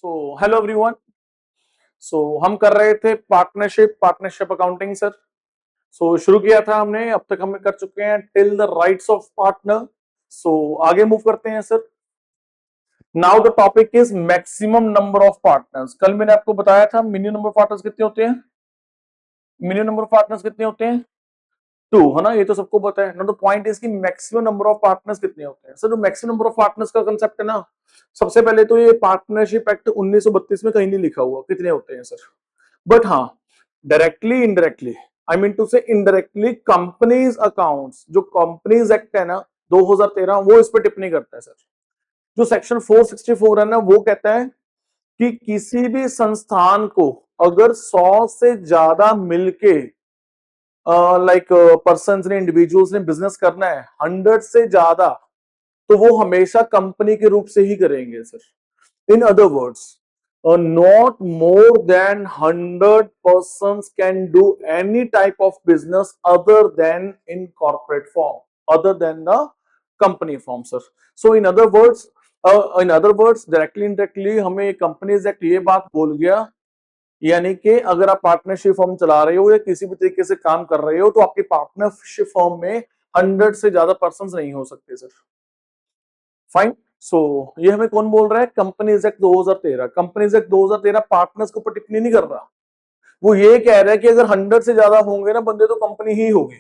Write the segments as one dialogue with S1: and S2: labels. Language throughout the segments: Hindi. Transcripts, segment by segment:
S1: Hello everyone. हम कर रहे थे पार्टनरशिप अकाउंटिंग सर। शुरू किया था हमने, अब तक हम कर चुके हैं till the rights of partner. आगे मूव करते हैं sir. Now the topic is maximum number of partners. कल मैंने आपको बताया था मिनिमम नंबर ऑफ पार्टनर्स कितने होते हैं। मिनिमम नंबर ऑफ पार्टनर्स कितने होते हैं? टू, है ना, ये तो सबको पता है ना। द पॉइंट इज कि मैक्सिमम नंबर ऑफ पार्टनर्स कितने होते हैं सर। जो मैक्सिमम नंबर ऑफ पार्टनर्स का कंसेप्ट है ना, सबसे पहले तो ये पार्टनरशिप एक्ट 1932 में कहीं नहीं लिखा हुआ कितने होते हैं सर। बट हाँ, directly indirectly, I mean to से इनडायरेक्टली कंपनीज अकाउंट्स, जो कंपनीज एक्ट है ना 2013, वो इस पर टिप्पणी करता है सर। जो सेक्शन 464 है ना, वो कहता है कि किसी भी संस्थान को अगर 100 से ज्यादा मिलके लाइक पर्सन ने, इंडिविजुअल्स ने बिजनेस करना है 100 से ज्यादा, तो वो हमेशा कंपनी के रूप से ही करेंगे sir. In other words, not more than 100 persons can do any type of business other than in corporate form, other than the company form sir. So in other words directly indirectly हमें कंपनीज एक्ट ये बात बोल गया, यानी कि अगर आप पार्टनरशिप फॉर्म चला रहे हो या किसी भी तरीके से काम कर रहे हो, तो आपकी पार्टनरशिप फॉर्म में 100 से ज्यादा पर्सन नहीं हो सकते सर। फाइन। ये हमें कौन बोल रहा है? Companies act 2013। Companies act 2013 partners के ऊपर टिप्पणी नहीं कर रहा। वो ये कह रहा है कि अगर 100 से ज्यादा होंगे ना बंदे, तो कंपनी ही होगी।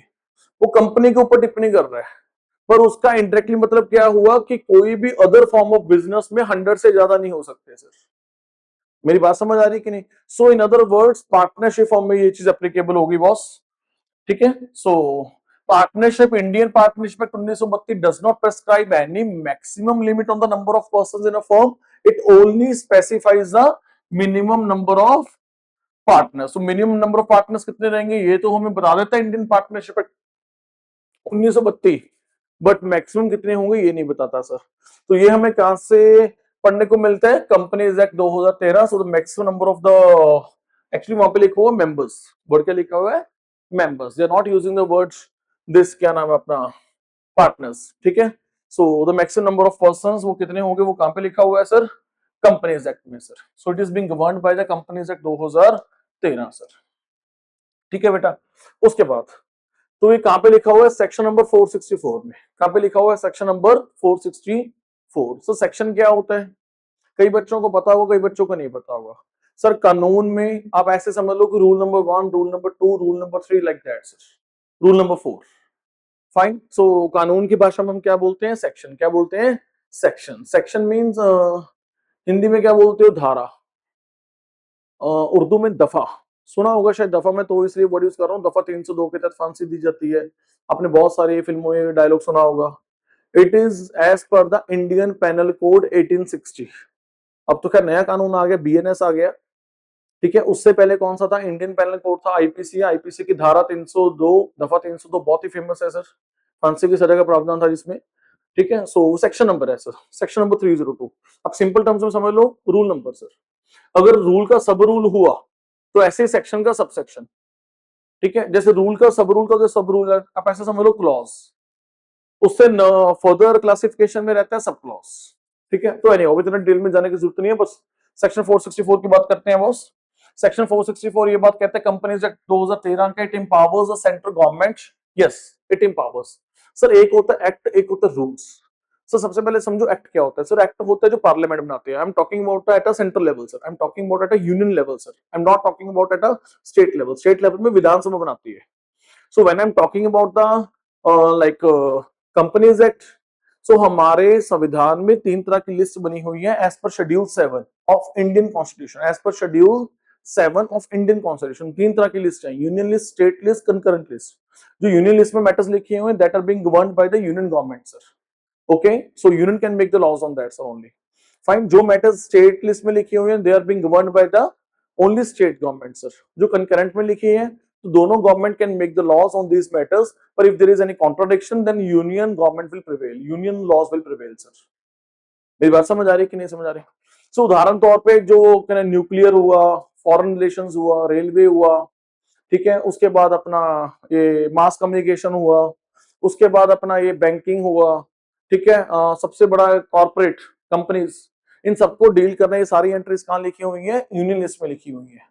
S1: वो कंपनी के ऊपर टिप्पणी कर रहा है। पर उसका इंडायरेक्टली मतलब क्या हुआ कि कोई भी अदर फॉर्म ऑफ बिजनेस में 100 से ज्यादा नहीं हो सकते सर। मेरी बात समझ आ रही कि नहीं? इन अदर वर्ड्स पार्टनरशिप फॉर्म में ये चीज एप्लीकेबल होगी बॉस। ठीक है। Partnership, Indian partnership act 1932 does not prescribe any maximum limit on the number of persons in a firm. It only specifies the minimum number of partners. तो मिनिमम नंबर ऑफ पार्टनर्स कितने रहेंगे ये तो हमें बता देता है Indian partnership act 1932, but maximum कितने होंगे ये नहीं बताता सर। तो ये हमें कहां से पढ़ने को मिलता है? Companies act 2013। So the maximum number of the, actually वहां पे लिखा हुआ है मेंबर्स, वर्ड क्या लिखा हुआ है? Members. They are not using the words this, क्या नाम है अपना, पार्टनर्स। ठीक है। The maximum number of persons वो कितने होंगे, वो कहां पे लिखा हुआ है सर? कंपनीज एक्ट में sir. It is being governed by the companies act 2013 sir. ठीक है बेटा। उसके बाद तो ये कहां पे लिखा हुआ है? सेक्शन नंबर 464 में। कहां पे लिखा हुआ है? Section number 464। सेक्शन क्या होता है? कई बच्चों को पता होगा, कई बच्चों को नहीं पता होगा सर। कानून में आप ऐसे समझ लो कि rule number 1, rule number 2, rule number 3, like that sir. Rule number 4। Fine. कानून की भाषा में हम क्या बोलते हैं? सेक्शन। क्या बोलते हैं? सेक्शन। सेक्शन मीन्स हिंदी में क्या बोलते हो? धारा। उर्दू में दफा। सुना होगा शायद दफा में, तो इसलिए वर्ड यूज कर रहा हूँ। दफा 302 के तहत फांसी दी जाती है। आपने बहुत सारी फिल्मों में डायलॉग सुना होगा। It is as per the Indian penal code 1860। अब तो खैर नया कानून आ गया, बीएनएस आ गया। ठीक है। उससे पहले कौन सा था? इंडियन पेनल कोड था, आईपीसी। आईपीसी की धारा 302, दफा 302 बहुत ही फेमस है सर। फांसी की सजा का प्रावधान था जिसमें। ठीक है। सेक्शन नंबर है सर, सेक्शन नंबर 302। अब सिंपल टर्म्स में समझ लो, रूल नंबर सर। अगर रूल का सब रूल हुआ तो ऐसे सेक्शन का सब सेक्शन। ठीक है। जैसे रूल का सब रूल का जो सब रूल है, आप ऐसे समझ लो क्लॉज, उससे फर्दर क्लासिफिकेशन में रहता है सब क्लॉज। ठीक है। तो एनीवे इतना डिटेल में जाने की जरूरत नहीं है, बस सेक्शन 464 की बात करते हैं बॉस। सेक्शन 464 ये बात कहते हैं कंपनीज एक्ट 2013 का, it empowers the central government. Yes, it empowers. Sir एक होता है एक्ट, एक होता है रूल्स। सर सबसे पहले समझो एक्ट क्या होता है सर। एक्ट होता है जो पार्लियामेंट बनाते हैं। I am talking about at a central level sir. I am talking about at a union level sir. I am not talking about at a state level. State level में विधानसभा बनाती है। So when I am talking about the like companies act, so हमारे संविधान में 3 तरह की लिस्ट बनी हुई है as per schedule 7 of Indian constitution. As per schedule 7 of Indian constitution 3 तरह की लिस्ट है, union list, state list, concurrent list. जो यूनियन लिस्ट में मैटर्स लिखे हुए हैं that are being governed by the union government sir. Okay. Union can make the laws on that sir only. Fine. जो मैटर्स स्टेट लिस्ट में लिखे हुए हैं they are being governed by the only state government sir. जो कंकरेंट में लिखे हैं तो दोनों government can make the laws on these matters, पर if there is any contradiction then union government will prevail, union laws will prevail sir. मेरी बात समझ आ रही है कि नहीं समझ आ रही? उदाहरण तौर पे जो न्यूक्लियर हुआ, फॉरेन रिलेशंस हुआ, रेलवे हुआ, ठीक है, उसके बाद अपना ये मास कम्युनिकेशन हुआ, उसके बाद अपना ये बैंकिंग हुआ, ठीक है, सबसे बड़ा कॉर्पोरेट कंपनीज, इन सबको डील करना, ये सारी एंट्रीज कहाँ लिखी हुई है, यूनियन लिस्ट में लिखी हुई है।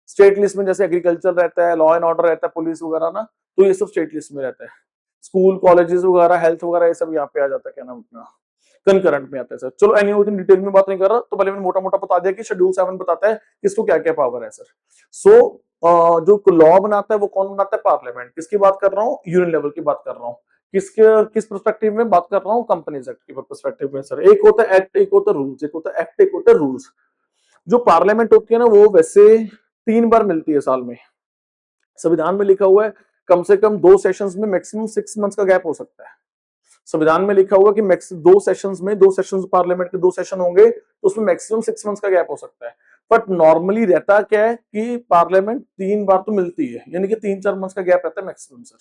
S1: स्टेट लिस्ट में जैसे एग्रीकल्चर रहता है, लॉ एंड ऑर्डर रहता है, पुलिस वगैरह ना, तो ये सब स्टेट लिस्ट में रहता है। स्कूल कॉलेजेस वगैरह, हेल्थ वगैरह, ये सब यहाँ पे आ जाता है, क्या नाम अपना, कंकरेंट में आता है सर। चलो एनी डिटेल में बात नहीं कर रहा, तो पहले मैंने मोटा मोटा बता दिया कि शेड्यूल 7 बताता है किसको क्या क्या पावर है सर। सो जो लॉ बनाता है वो कौन बनाता है, पार्लियामेंट। किसकी बात कर रहा हूँ, यूनियन लेवल की बात कर रहा हूँ। किस पर्सपेक्टिव में बात कर रहा हूँ, कंपनीज एक्ट की पर्सपेक्टिव में सर। एक होता है एक्ट, एक होता है रूल्स, एक होता है एक्ट, एक होता है रूल्स। जो पार्लियामेंट होती है ना, वो वैसे 3 बार मिलती है साल में। संविधान में लिखा हुआ है कम से कम 2 सेशंस में मैक्सिमम 6 मंथ्स का गैप हो सकता है। संविधान में लिखा हुआ कि दो सेशंस में, 2 सेशंस पार्लियामेंट के 2 सेशन होंगे, तो उसमें मैक्सिमम 6 मंथ्स का गैप हो सकता है। बट नॉर्मली रहता क्या है कि पार्लियामेंट 3 बार तो मिलती है, यानी कि 3-4 मंथ्स का गैप रहता है मैक्सिमम सर।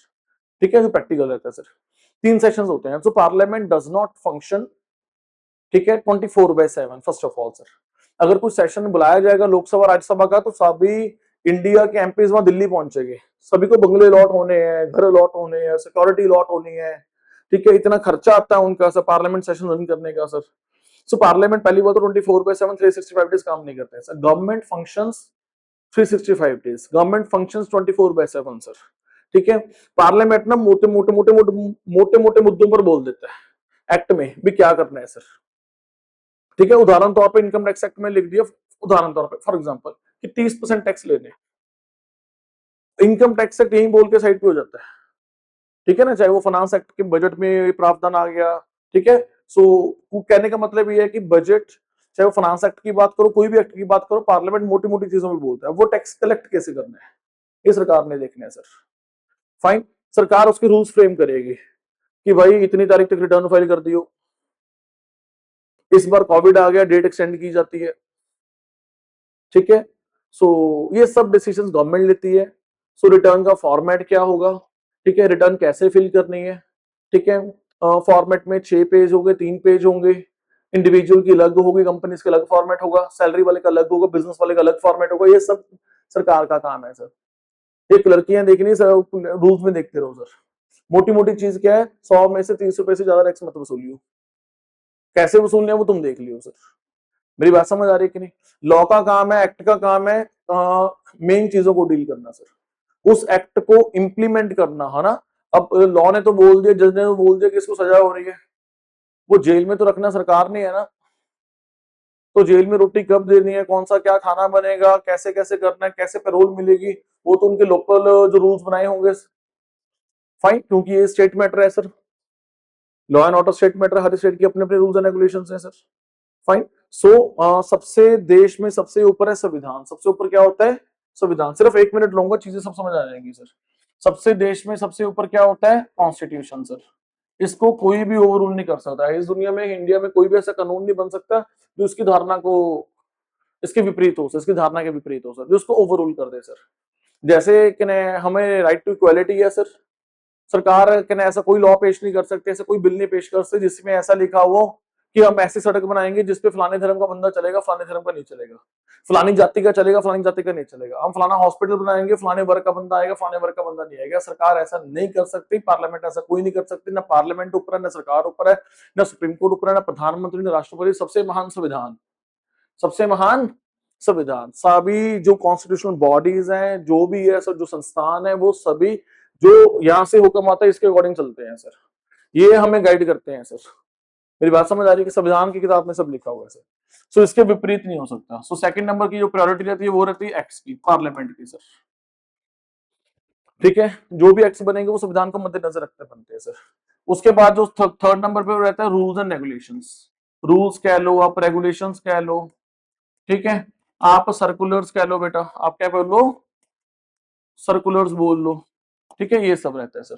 S1: ठीक है, जो प्रैक्टिकल रहता है सर। 3 सेशंस होते हैं, so parliament does not function, ठीक है, 24/7। फर्स्ट ऑफ ऑल सर, अगर कुछ सेशन बुलाया जाएगा लोकसभा राज्यसभा का, तो सभी इंडिया के एमपीज वहां दिल्ली पहुंचेंगे। सभी को बंगले अलॉट होने हैं, घर अलॉट होने हैं, सिक्योरिटी अलॉट होनी है। ठीक है, इतना खर्चा आता है उनका सर पार्लियामेंट सेशन रन करने का सर। सो पार्लियामेंट पहली बात तो 24/7 365 डेज काम नहीं करते हैं sir. Government functions 365 days, government functions 24/7 sir. ठीक है, पार्लियामेंट ना मोटे मोटे मोटे मोटे मोटे मोटे मुद्दों पर बोल देता है, एक्ट में भी क्या करना है सर। ठीक है, उदाहरण तौर पर इनकम टैक्स एक्ट में लिख दिया, उदाहरण तौर पर फॉर एग्जांपल कि 30% टैक्स लेने, इनकम टैक्स एक्ट यही बोल के साइड पे हो जाता है। ठीक है ना, चाहे वो फाइनेंस एक्ट के बजट में प्रावधान आ गया। ठीक है, सो कहने का मतलब ये है कि बजट, चाहे वो फाइनेंस एक्ट की बात करो, कोई भी एक्ट की बात करो, पार्लियामेंट मोटी मोटी चीजों में बोलता है। वो टैक्स कलेक्ट कैसे करना है, ये सरकार ने देखना है सर। फाइन, सरकार उसके रूल्स फ्रेम करेगी कि भाई इतनी तारीख तक रिटर्न फाइल कर दियो, इस बार कोविड आ गया, डेट एक्सटेंड की जाती है। ठीक है, सो ये सब डिसीजन गवर्नमेंट लेती है। सो रिटर्न का फॉर्मेट क्या होगा, ठीक है, रिटर्न कैसे फिल करनी है। ठीक है, फॉर्मेट में 6 पेज होंगे, 3 पेज होंगे, इंडिविजुअल की अलग होगी, कंपनीज का अलग फॉर्मेट होगा, सैलरी वाले का अलग होगा, बिजनेस वाले का अलग फॉर्मेट होगा। ये सब सरकार का काम है सर। एक लड़कियां देखनी सर, रूल्स में देखते रहो सर। मोटी मोटी चीज क्या है, 100 में से 30 रुपए से ज्यादा टैक्स मत वसूलियो। कैसे वसूलने वो तुम देख लियो सर। मेरी बात समझ आ रही है कि नहीं। लॉ का काम है, एक्ट का काम है मेन चीजों को डील करना सर, उस एक्ट को इंप्लीमेंट करना, है ना। अब लॉ ने तो बोल दिया, जज ने तो बोल दिया कि इसको सजा हो रही है, वो जेल में तो रखना सरकार ने है ना। तो जेल में रोटी कब देनी है, कौन सा क्या खाना बनेगा, कैसे कैसे करना है, कैसे पैरोल मिलेगी, वो तो उनके लोकल जो रूल्स बनाए होंगे। फाइन, क्योंकि ये स्टेट मैटर है sir, law and order state matter, her state की अपने अपने रूल्स एंड रेगुलेशन है सर। फाइन, सो सबसे देश में सबसे ऊपर है संविधान। सबसे ऊपर क्या होता है, संविधान। सिर्फ 1 मिनट लूंगा, चीजें सब समझ आ जाएंगी सर। सबसे देश में सबसे ऊपर क्या होता है, कॉन्स्टिट्यूशन सर। इसको कोई भी ओवर रूल नहीं कर सकता है। इस दुनिया में, इंडिया में कोई भी ऐसा कानून नहीं बन सकता जो इसकी धारणा को, इसके विपरीत हो सर, इसकी धारणा के विपरीत हो सर, जो उसको ओवर रूल कर दे सर। जैसे कि हमें राइट टू इक्वालिटी है सर, सरकार के ऐसा कोई लॉ पेश नहीं कर सकते, ऐसा कोई बिल नहीं पेश कर सकते जिसमें ऐसा लिखा हो कि हम ऐसी सड़क बनाएंगे जिसपे फलाने धर्म का बंदा चलेगा, फलाने धर्म का नहीं चलेगा, फलानी जाति का चलेगा, फलानी जाति का नहीं चलेगा, हम फलाना हॉस्पिटल बनाएंगे, फलाने वर्ग का बंदा आएगा, फलाने वर्ग का बंदा नहीं आएगा। सरकार ऐसा नहीं कर सकती, पार्लियामेंट ऐसा कोई नहीं कर सकती, ना पार्लियामेंट ऊपर है, ना सरकार ऊपर है, ना सुप्रीम कोर्ट ऊपर है, ना प्रधानमंत्री, ना राष्ट्रपति। सबसे महान संविधान, सबसे महान संविधान। सभी जो कॉन्स्टिट्यूशनल बॉडीज हैं, जो भी है सर, जो संस्थान है, वो सभी जो यहाँ से हुक्म आता है इसके अकॉर्डिंग चलते हैं सर। ये हमें गाइड करते हैं सर। मेरी बात समझ आ रही है कि संविधान की किताब में सब लिखा हुआ है सर। सो इसके विपरीत नहीं हो सकता। सो सेकंड नंबर की जो प्रायोरिटी रहती है वो रहती है एक्ट्स की, पार्लियामेंट की सर। ठीक है, जो भी एक्ट्स बनेंगे वो संविधान को मद्देनजर रखते बनते हैं सर। उसके बाद जो थर्ड नंबर पे रहता है रूल्स एंड रेगुलेशंस। रूल्स कह लो आप, रेगुलेशंस कह लो, ठीक है, आप सर्कुलर्स कह लो बेटा, आप क्या बोल लो, सर्कुलर्स बोल लो। ठीक है, ये सब रहता है सर।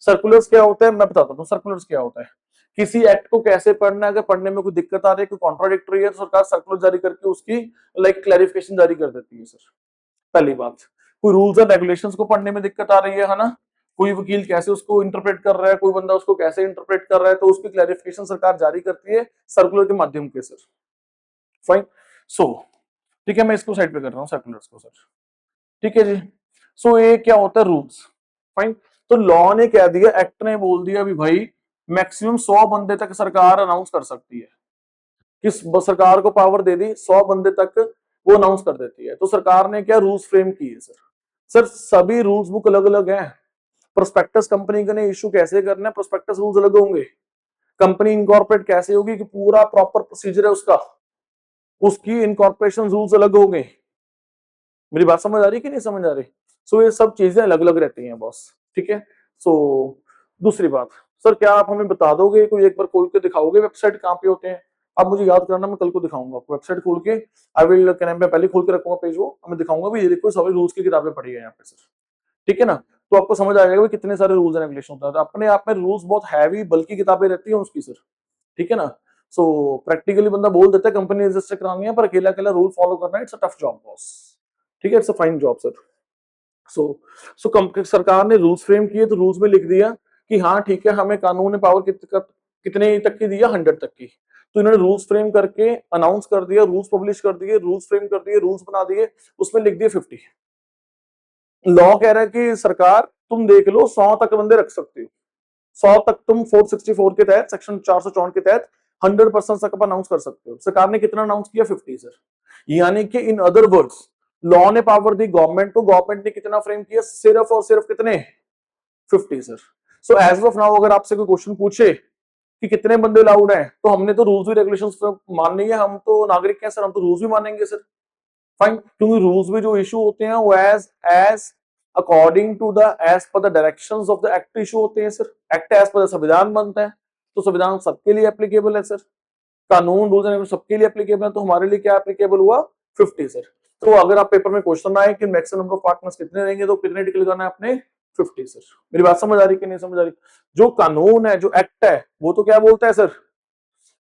S1: सर्कुलर्स क्या होता है, मैं बताता हूँ सर्कुलर्स क्या होता है। किसी एक्ट को कैसे पढ़ना है, अगर पढ़ने में कोई दिक्कत आ रही है, कोई कॉन्ट्राडिक्टरी है, तो सरकार सर्कुलर जारी करके उसकी क्लैरिफिकेशन जारी कर देती है सर। पहली बात, कोई रूल्स एंड रेगुलेशंस को पढ़ने में दिक्कत आ रही है ना, कोई वकील कैसे उसको इंटरप्रेट कर रहा है, कोई बंदा उसको कैसे इंटरप्रेट कर रहा है, तो उसकी क्लैरिफिकेशन सरकार जारी करती है सर्कुलर के माध्यम के सर। फाइन, सो ठीक है, मैं इसको साइड पे कर रहा हूँ सर्कुलर्स को सर। ठीक है जी, सो ये क्या होता है, रूल्स। फाइन, तो लॉ ने कह दिया, एक्ट ने बोल दिया भी भाई मैक्सिमम 100 बंदे तक सरकार अनाउंस कर सकती है। कि सरकार को पावर दे दी 100 बंदे तक वो अनाउंस कर देती है। तो सरकार ने क्या रूल्स फ्रेम किए सर? सर सभी रूल्स बुक अलग अलग है। प्रोस्पेक्टस कंपनी ने इशू कैसे करना है, प्रोस्पेक्टस रूल्स अलग होंगे। कंपनी इनकॉर्पोरेट कैसे होगी कि पूरा प्रॉपर प्रोसीजर है उसका, उसकी इनकॉर्पोरेशन रूल्स अलग होंगे। मेरी बात समझ आ रही कि नहीं समझ आ रही? सो ये सब चीजें अलग अलग रहती हैं बॉस, ठीक है। सो दूसरी बात, सर क्या आप हमें बता दोगे, कोई एक बार खोल के दिखाओगे वेबसाइट कहाँ पे होते हैं? आप मुझे याद करना, मैं कल को दिखाऊंगा आपको वेबसाइट खोल के। आई विल क्या नाम है, पहले खोल के रखूंगा पेज, वो मैं दिखाऊंगा भी, ये देखो सारी रूल्स की किताबें पढ़ी है यहाँ पे सर, ठीक है ना। तो आपको समझ आ जाएगा कितने सारे रूल्स एंड रेगुलेशन होता है। तो अपने आप में रूल्स बहुत हैवी बल्कि किताबें रहती है उसकी सर, ठीक है ना। सो प्रैक्टिकली बंदा बोल देता है कंपनी रजिस्टर करानी है, पर अकेला अकेला रूल फॉलो करना है, it's a tough job boss, ठीक है, it's a fine job sir. So सरकार ने रूल्स फ्रेम किए, तो रूल्स में लिख दिया कि हाँ ठीक है, हमें कानून ने पावर कितने तक की दिया, 100 तक की। तो इन्होंने रूल्स फ्रेम करके अनाउंस कर दिया, रूल्स पब्लिश कर दिए, रूल्स फ्रेम कर दिए, रूल्स बना दिए, उसमें लिख दिए 50। लॉ कह रहा है कि सरकार तुम देख लो 100 तक बंदे रख सकते हो, 100 तक तुम 464 के तहत, सेक्शन 454 के तहत 100% तक अनाउंस कर सकते हो। सरकार ने कितना अनाउंस किया, 50 सर। यानी कि इन अदर वर्ड्स लॉ ने पावर दी गवर्नमेंट को, गवर्नमेंट ने कितना फ्रेम किया, सिर्फ और सिर्फ कितने, 50 sir. So as of now अगर आपसे कोई क्वेश्चन पूछे कि कितने बंदे अलाउड हैं, तो हमने तो रूल्स भी रेगुलेशंस माननी है, हम तो नागरिक हैं सर, हम तो रूल्स भी मानेंगे सर, फाइन। क्योंकि रूल्स में जो इशू होते हैं वो as as according to the as per the directions of the act issue होते हैं सर। एक्ट एज पर संविधान बनता है, तो संविधान सबके लिए एप्लीकेबल है सर, कानून रूल्स एंड सबके लिए एप्लीकेबल है, तो हमारे लिए क्या एप्लीकेबल हुआ, 50 सर। तो अगर आप पेपर में क्वेश्चन आए कि मैक्सिमम नंबर ऑफ पार्टनर्स कितने रहेंगे, तो कितने टिक लगाना है आपने, 50 सर। मेरी बात समझ आ रही कि नहीं समझ आ रही? जो कानून है, जो एक्ट है, वो तो क्या बोलता है सर,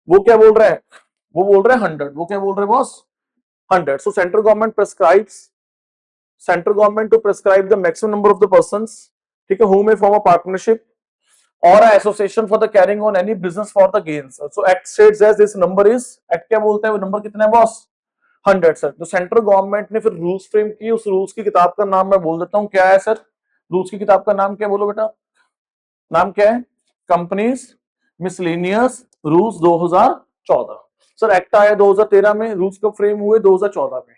S1: वो क्या बोल रहा है, वो बोल रहा है 100, वो क्या बोल रहे हैं boss, 100। So central government prescribes, central government to prescribe the maximum number of the persons, ठीक है, who may form a partnership or a association for the carrying on any business for the gains. So act states as this number is, act क्या बोलता है, वो नंबर कितना है बॉस, 100 सर। तो सेंट्रल गवर्नमेंट ने फिर रूल्स फ्रेम किए, उस रूल्स की किताब का नाम मैं बोल देता हूँ, क्या है सर, रूल्स की किताब का नाम क्या, बोलो बेटा, नाम क्या है, companies miscellaneous rules 2014। Sir act आया 2013 में, रूल्स कब फ्रेम हुए, 2014 में,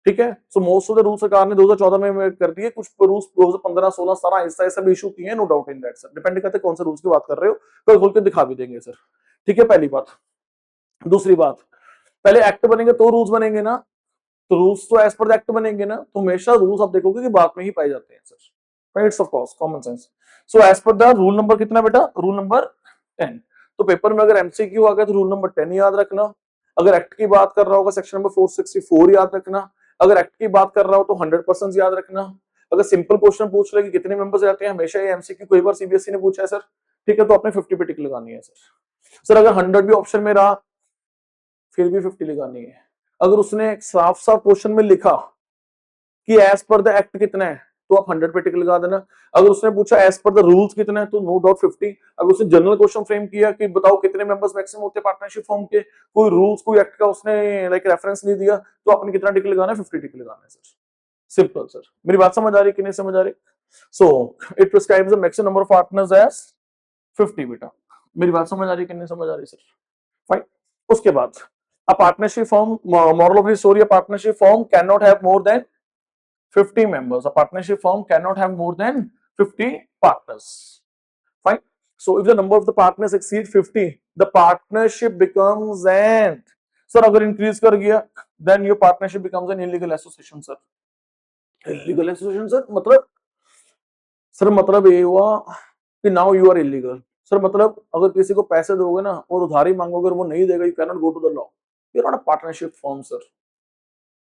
S1: ठीक है। So most of the rule सरकार ने 2014 में कर दिए, कुछ रूल्स 2015 16 17 ऐसा ऐसा भी इशू किए हैं, no doubt in that sir, depend करते कौन से रूल्स की बात कर रहे हो, तो खोल के दिखा भी देंगे सर, ठीक है, पहली बात। दूसरी बात, पहले एक्ट बनेंगे तो रूल्स बनेंगे ना, तो रूल्स तो एज पर द एक्ट बनेंगे ना, तो हमेशा रूल्स आप देखोगे कि बाद में ही पाए जाते हैं sir, it's of course common sense. So as per the rule number कितना बेटा, रूल नंबर 10। तो पेपर में अगर एमसीक्यू आ गया तो रूल नंबर 10 याद रखना। अगर एक्ट की बात कर रहा होगा सेक्शन नंबर 464 याद रखना। अगर एक्ट की बात कर रहा हो तो 100% याद रखना। अगर सिंपल क्वेश्चन पूछ रहे कि कितने मेंबर्स रहते हैं, हमेशा ये एमसीक्यू कई बार सीबीएसई ने पूछा है सर, ठीक है, तो आपने 50 पे टिक लगानी है सर। सर अगर 100 भी ऑप्शन में रहा फिर भी 50 लगानी है। अगर उसने साफ साफ क्वेश्चन में लिखा कि एज पर द एक्ट कितना है, तो आप 100 पे टिक लगा देना। अगर उसने पूछा एज पर द रूल्स कितना है, तो नो डाउट 50। अगर उसने जनरल क्वेश्चन फ्रेम किया कि बताओ कितने मेंबर्स मैक्सिमम होते हैं पार्टनरशिप फॉर्म के, कोई रूल्स कोई एक्ट का उसने लाइक रेफरेंस नहीं दिया, तो आपने कितना टिक लगाना है, 50 टिक लगाना है सर, सिंपल सर। मेरी बात समझ आ रही कि नहीं समझ आ रही? So it prescribes the maximum number of partners as 50 बेटा। मेरी बात समझ आ रही कि नहीं समझ आ रही सर? फाइन। उसके बाद a partnership firm, moral of the story, a partnership firm cannot have more than 50 members. A partnership firm cannot have more than 50 partners. Fine. So if the number of the partners exceed 50, the partnership becomes an, sir अगर increase कर गया then your partnership becomes an illegal association sir. Illegal association sir मतलब, सर मतलब ये हुआ कि now you are illegal. Sir मतलब अगर किसी को पैसे दोगे ना और उधारी मांगोगे और वो नहीं देगा, you can not go to the law, you are not a partnership firm sir.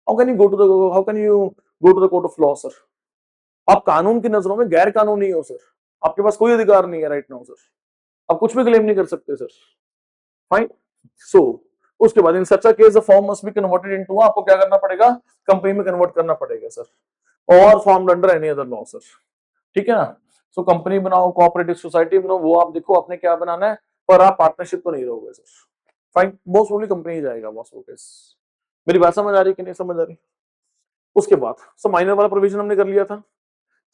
S1: How can you go to the, how can you go to the court of law sir? आप कानून की नजरों में गैर कानूनी हो सर, आपके पास कोई अधिकार नहीं है राइट नाउ सर, आप कुछ भी क्लेम नहीं कर सकते सर। फाइन। सो उसके बाद in such a case the form must be converted into, आपको क्या करना पड़ेगा, कंपनी में कन्वर्ट करना पड़ेगा सर, और form under any other law sir, ठीक है ना। सो कंपनी बनाओ, कोऑपरेटिव सोसाइटी बनाओ, वो आप देखो आपने क्या बनाना है, पर आप पार्टनरशिप तो नहीं रहोगे सर। फाइन, बहुत सोली कंपनी जाएगा बॉस वो केस। मेरी बात समझ आ रही कि नहीं समझ आ रही? उसके बाद सो माइनर वाला प्रोविजन हमने कर लिया था,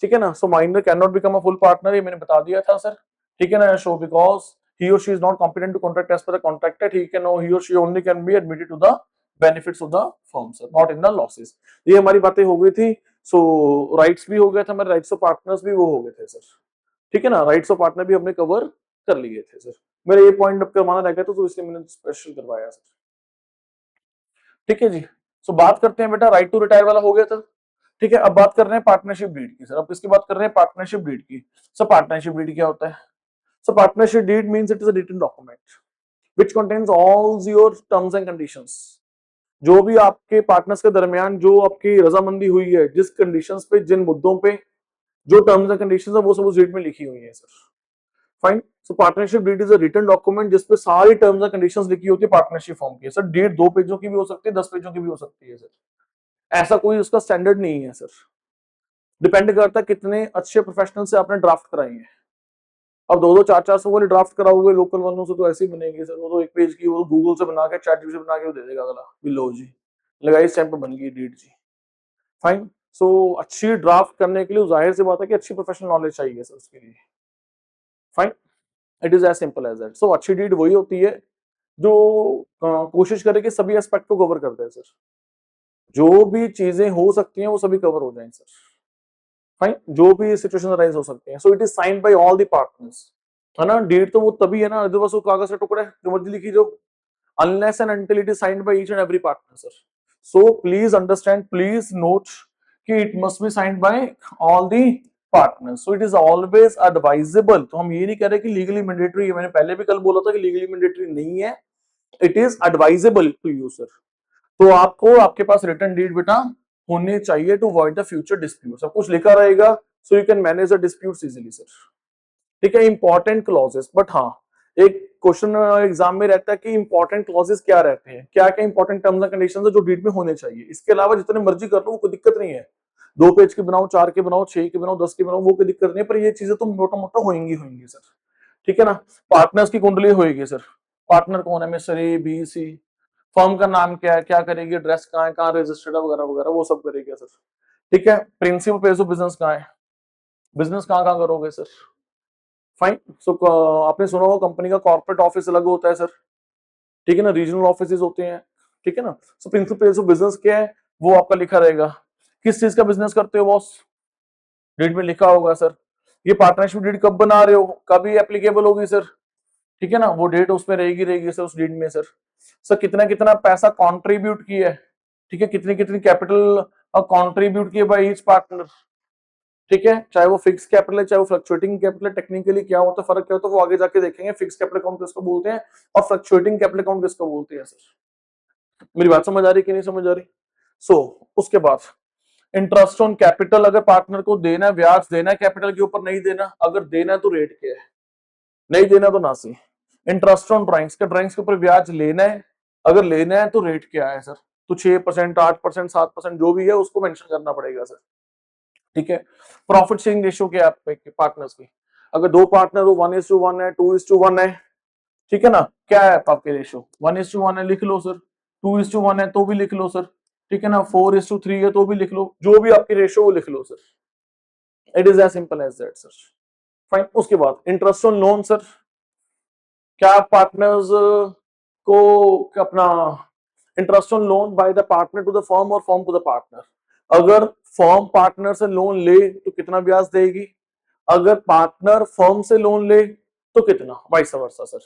S1: ठीक है ना। सो minor can not become a full partner, ये मैंने बता दिया था सर, ठीक है ना। Show because he or she is not competent to contract as per the contract act, he or she only can be admitted to the benefits of the firm sir, not in the losses. ये हमारी बातें हो गई थी. सो राइट्स भी हो गए थे हमारे, राइट्स ऑफ पार्टनर्स भी वो हो गए थे सर. ठीक है ना, राइट्स ऑफ पार्टनर भी हमने कवर कर लिए थे सर. मेरा ये पॉइंट अब करवाना रह गया था तो इसलिए मैंने स्पेशल करवाया सर. ठीक है जी. सो बात करते हैं बेटा, राइट टू रिटायर वाला हो गया था. ठीक है, अब बात कर रहे हैं पार्टनरशिप डीड की सर. अब किसकी बात कर रहे हैं? पार्टनरशिप डीड की. सो पार्टनरशिप डीड क्या होता है? So partnership deed means it is a written document which contains all your terms and conditions. जो भी आपके पार्टनर्स के दरमियान जो आपकी रजामंदी हुई है, जिस कंडीशंस पे, जिन मुद्दों पे जो टर्म्स एंड कंडीशंस है, वो सब उस डीड में लिखी हुई है sir. Fine. So partnership deed is a written document जिसपे सारी टर्म्स एंड कंडीशंस लिखी होती है पार्टनरशिप फॉर्म की. सर डीड 2 पेजों की भी हो सकती है, 10 पेजों की भी हो सकती है सर. ऐसा कोई उसका स्टैंडर्ड नहीं है सर. डिपेंड करता है कितने अच्छे प्रोफेशनल से आपने ड्राफ्ट कराई है. अब 2-400 वाले ड्राफ्ट कराओगे लोकल वालों से तो ऐसे ही बनेंगे सर. वो तो एक पेज की, वो गूगल से बना के, चैट जीपीटी से बना के दे देगा अगला, लो जी लगाई स्टैंप पे बन गई डीड जी. फाइन. सो अच्छी ड्राफ्ट करने के लिए जाहिर सी बात है कि अच्छी प्रोफेशनल नॉलेज चाहिए सर उसके लिए. Fine. It is as simple as that. So अच्छी डीड वही होती है जो कोशिश करे कि सभी एस्पेक्ट को कवर कर दे सर. जो भी चीजें हो सकती हैं वो सभी कवर हो जाएं सर. फाइन. जो भी सिचुएशन राइज हो सकते हैं. सो it is signed by all the partners. है ना, डीड तो वो तभी है ना, अदरवाइज वो कागज का टुकड़ा है जो मर्जी लिखी जो, unless and until it is signed by each and every partner sir. So please understand, please note कि it must be signed by all the partners. So it is always advisable. तो हम ये नहीं कह रहे कि लीगली मैंडेटरी है. मैंने पहले भी कल बोला था कि लीगली मैंडेटरी नहीं है, it is advisable to you sir. तो आपको आपके पास रिटन डीड बेटा होने चाहिए to avoid the future dispute. सब कुछ लिखा रहेगा so you can manage the disputes easily sir. ठीक है. इंपॉर्टेंट क्लॉजेस, बट हाँ एक क्वेश्चन एग्जाम में रहता है कि इंपॉर्टेंट क्लॉजेस क्या रहते हैं, क्या क्या इंपॉर्टेंट टर्म्स एंड कंडीशंस है जो डीड में होने चाहिए. इसके अलावा जितने मर्जी कर लो, कोई दिक्कत नहीं है. 2 पेज के बनाओ, 4 के बनाओ, 6 के बनाओ, 10 के बनाओ, वो कोई दिक्कत नहीं है. पर ये चीजें तो मोटा मोटा होंगी होंगी सर. ठीक है ना. पार्टनर्स की कुंडली होगी सर. पार्टनर कौन है, mister A B C, firm का नाम क्या है, क्या करेगी, एड्रेस कहाँ है, कहाँ रजिस्टर्ड है, वगैरह वगैरह वो सब करेगी सर. ठीक है. प्रिंसिपल प्लेस ऑफ बिजनेस कहाँ है, बिजनेस कहाँ कहाँ करोगे सर. फाइन. सो आपने सुना होगा कंपनी का कॉर्पोरेट ऑफिस अलग होता है सर. ठीक है ना, रीजनल ऑफिस होते हैं. ठीक है ना. So principal place of business क्या है वो आपका लिखा रहेगा. किस चीज का बिजनेस करते हो बॉस, डीड में लिखा होगा सर. ये पार्टनरशिप डीड कब बना रहे हो, कभी एप्लीकेबल होगी सर. ठीक है ना, वो डेट उसमें रहेगी रहेगी सर उस डीड में सर. सर कितना कितना पैसा कॉन्ट्रीब्यूट किया है. ठीक है. कितनी कितनी कैपिटल कॉन्ट्रीब्यूट किया बाय ईच पार्टनर. ठीक है. चाहे वो फिक्स कैपिटल है, चाहे वो फ्लक्चुएटिंग कैपिटल है, टेक्निकली क्या होता है, फर्क क्या होता है वो आगे जाके देखेंगे. फिक्स कैपिटल अकाउंट किसको बोलते हैं और फ्लक्चुएटिंग कैपिटल अकाउंट किसको बोलते हैं सर. मेरी बात समझ आ रही कि नहीं समझ आ रही. सो उसके बाद इंटरेस्ट ऑन कैपिटल, अगर पार्टनर को देना है, ब्याज देना है कैपिटल के ऊपर, नहीं देना, अगर देना है तो रेट क्या है, नहीं देना तो नासी. इंटरेस्ट ऑन ड्राइंग्स, के ड्राइंग्स के ऊपर ब्याज लेना है, अगर लेना है तो रेट क्या है सर. तो 6%, 8%, 7% जो भी है उसको मेंशन करना पड़ेगा सर. ठीक है. प्रॉफिट शेयरिंग रेशियो क्या है पार्टनर्स की, अगर 2 पार्टनर हो 1:1 है, 2:1 है. ठीक है ना. क्या है आपके रेशियो, 1:1 है लिख लो सर, 2:1 है तो भी लिख लो सर. ठीक है ना, 4:3 है तो भी लिख लो, जो भी आपकी रेशियो वो लिख लो sir. It is as simple as that sir. Fine. उसके बाद इंटरेस्ट ऑन लोन सर. क्या पार्टनर्स को अपना interest on loan by the partner to the firm और फर्म टू द पार्टनर. अगर फर्म पार्टनर से लोन ले तो कितना ब्याज देगी, अगर पार्टनर फर्म से लोन ले तो कितना, वाइस वर्सा सर.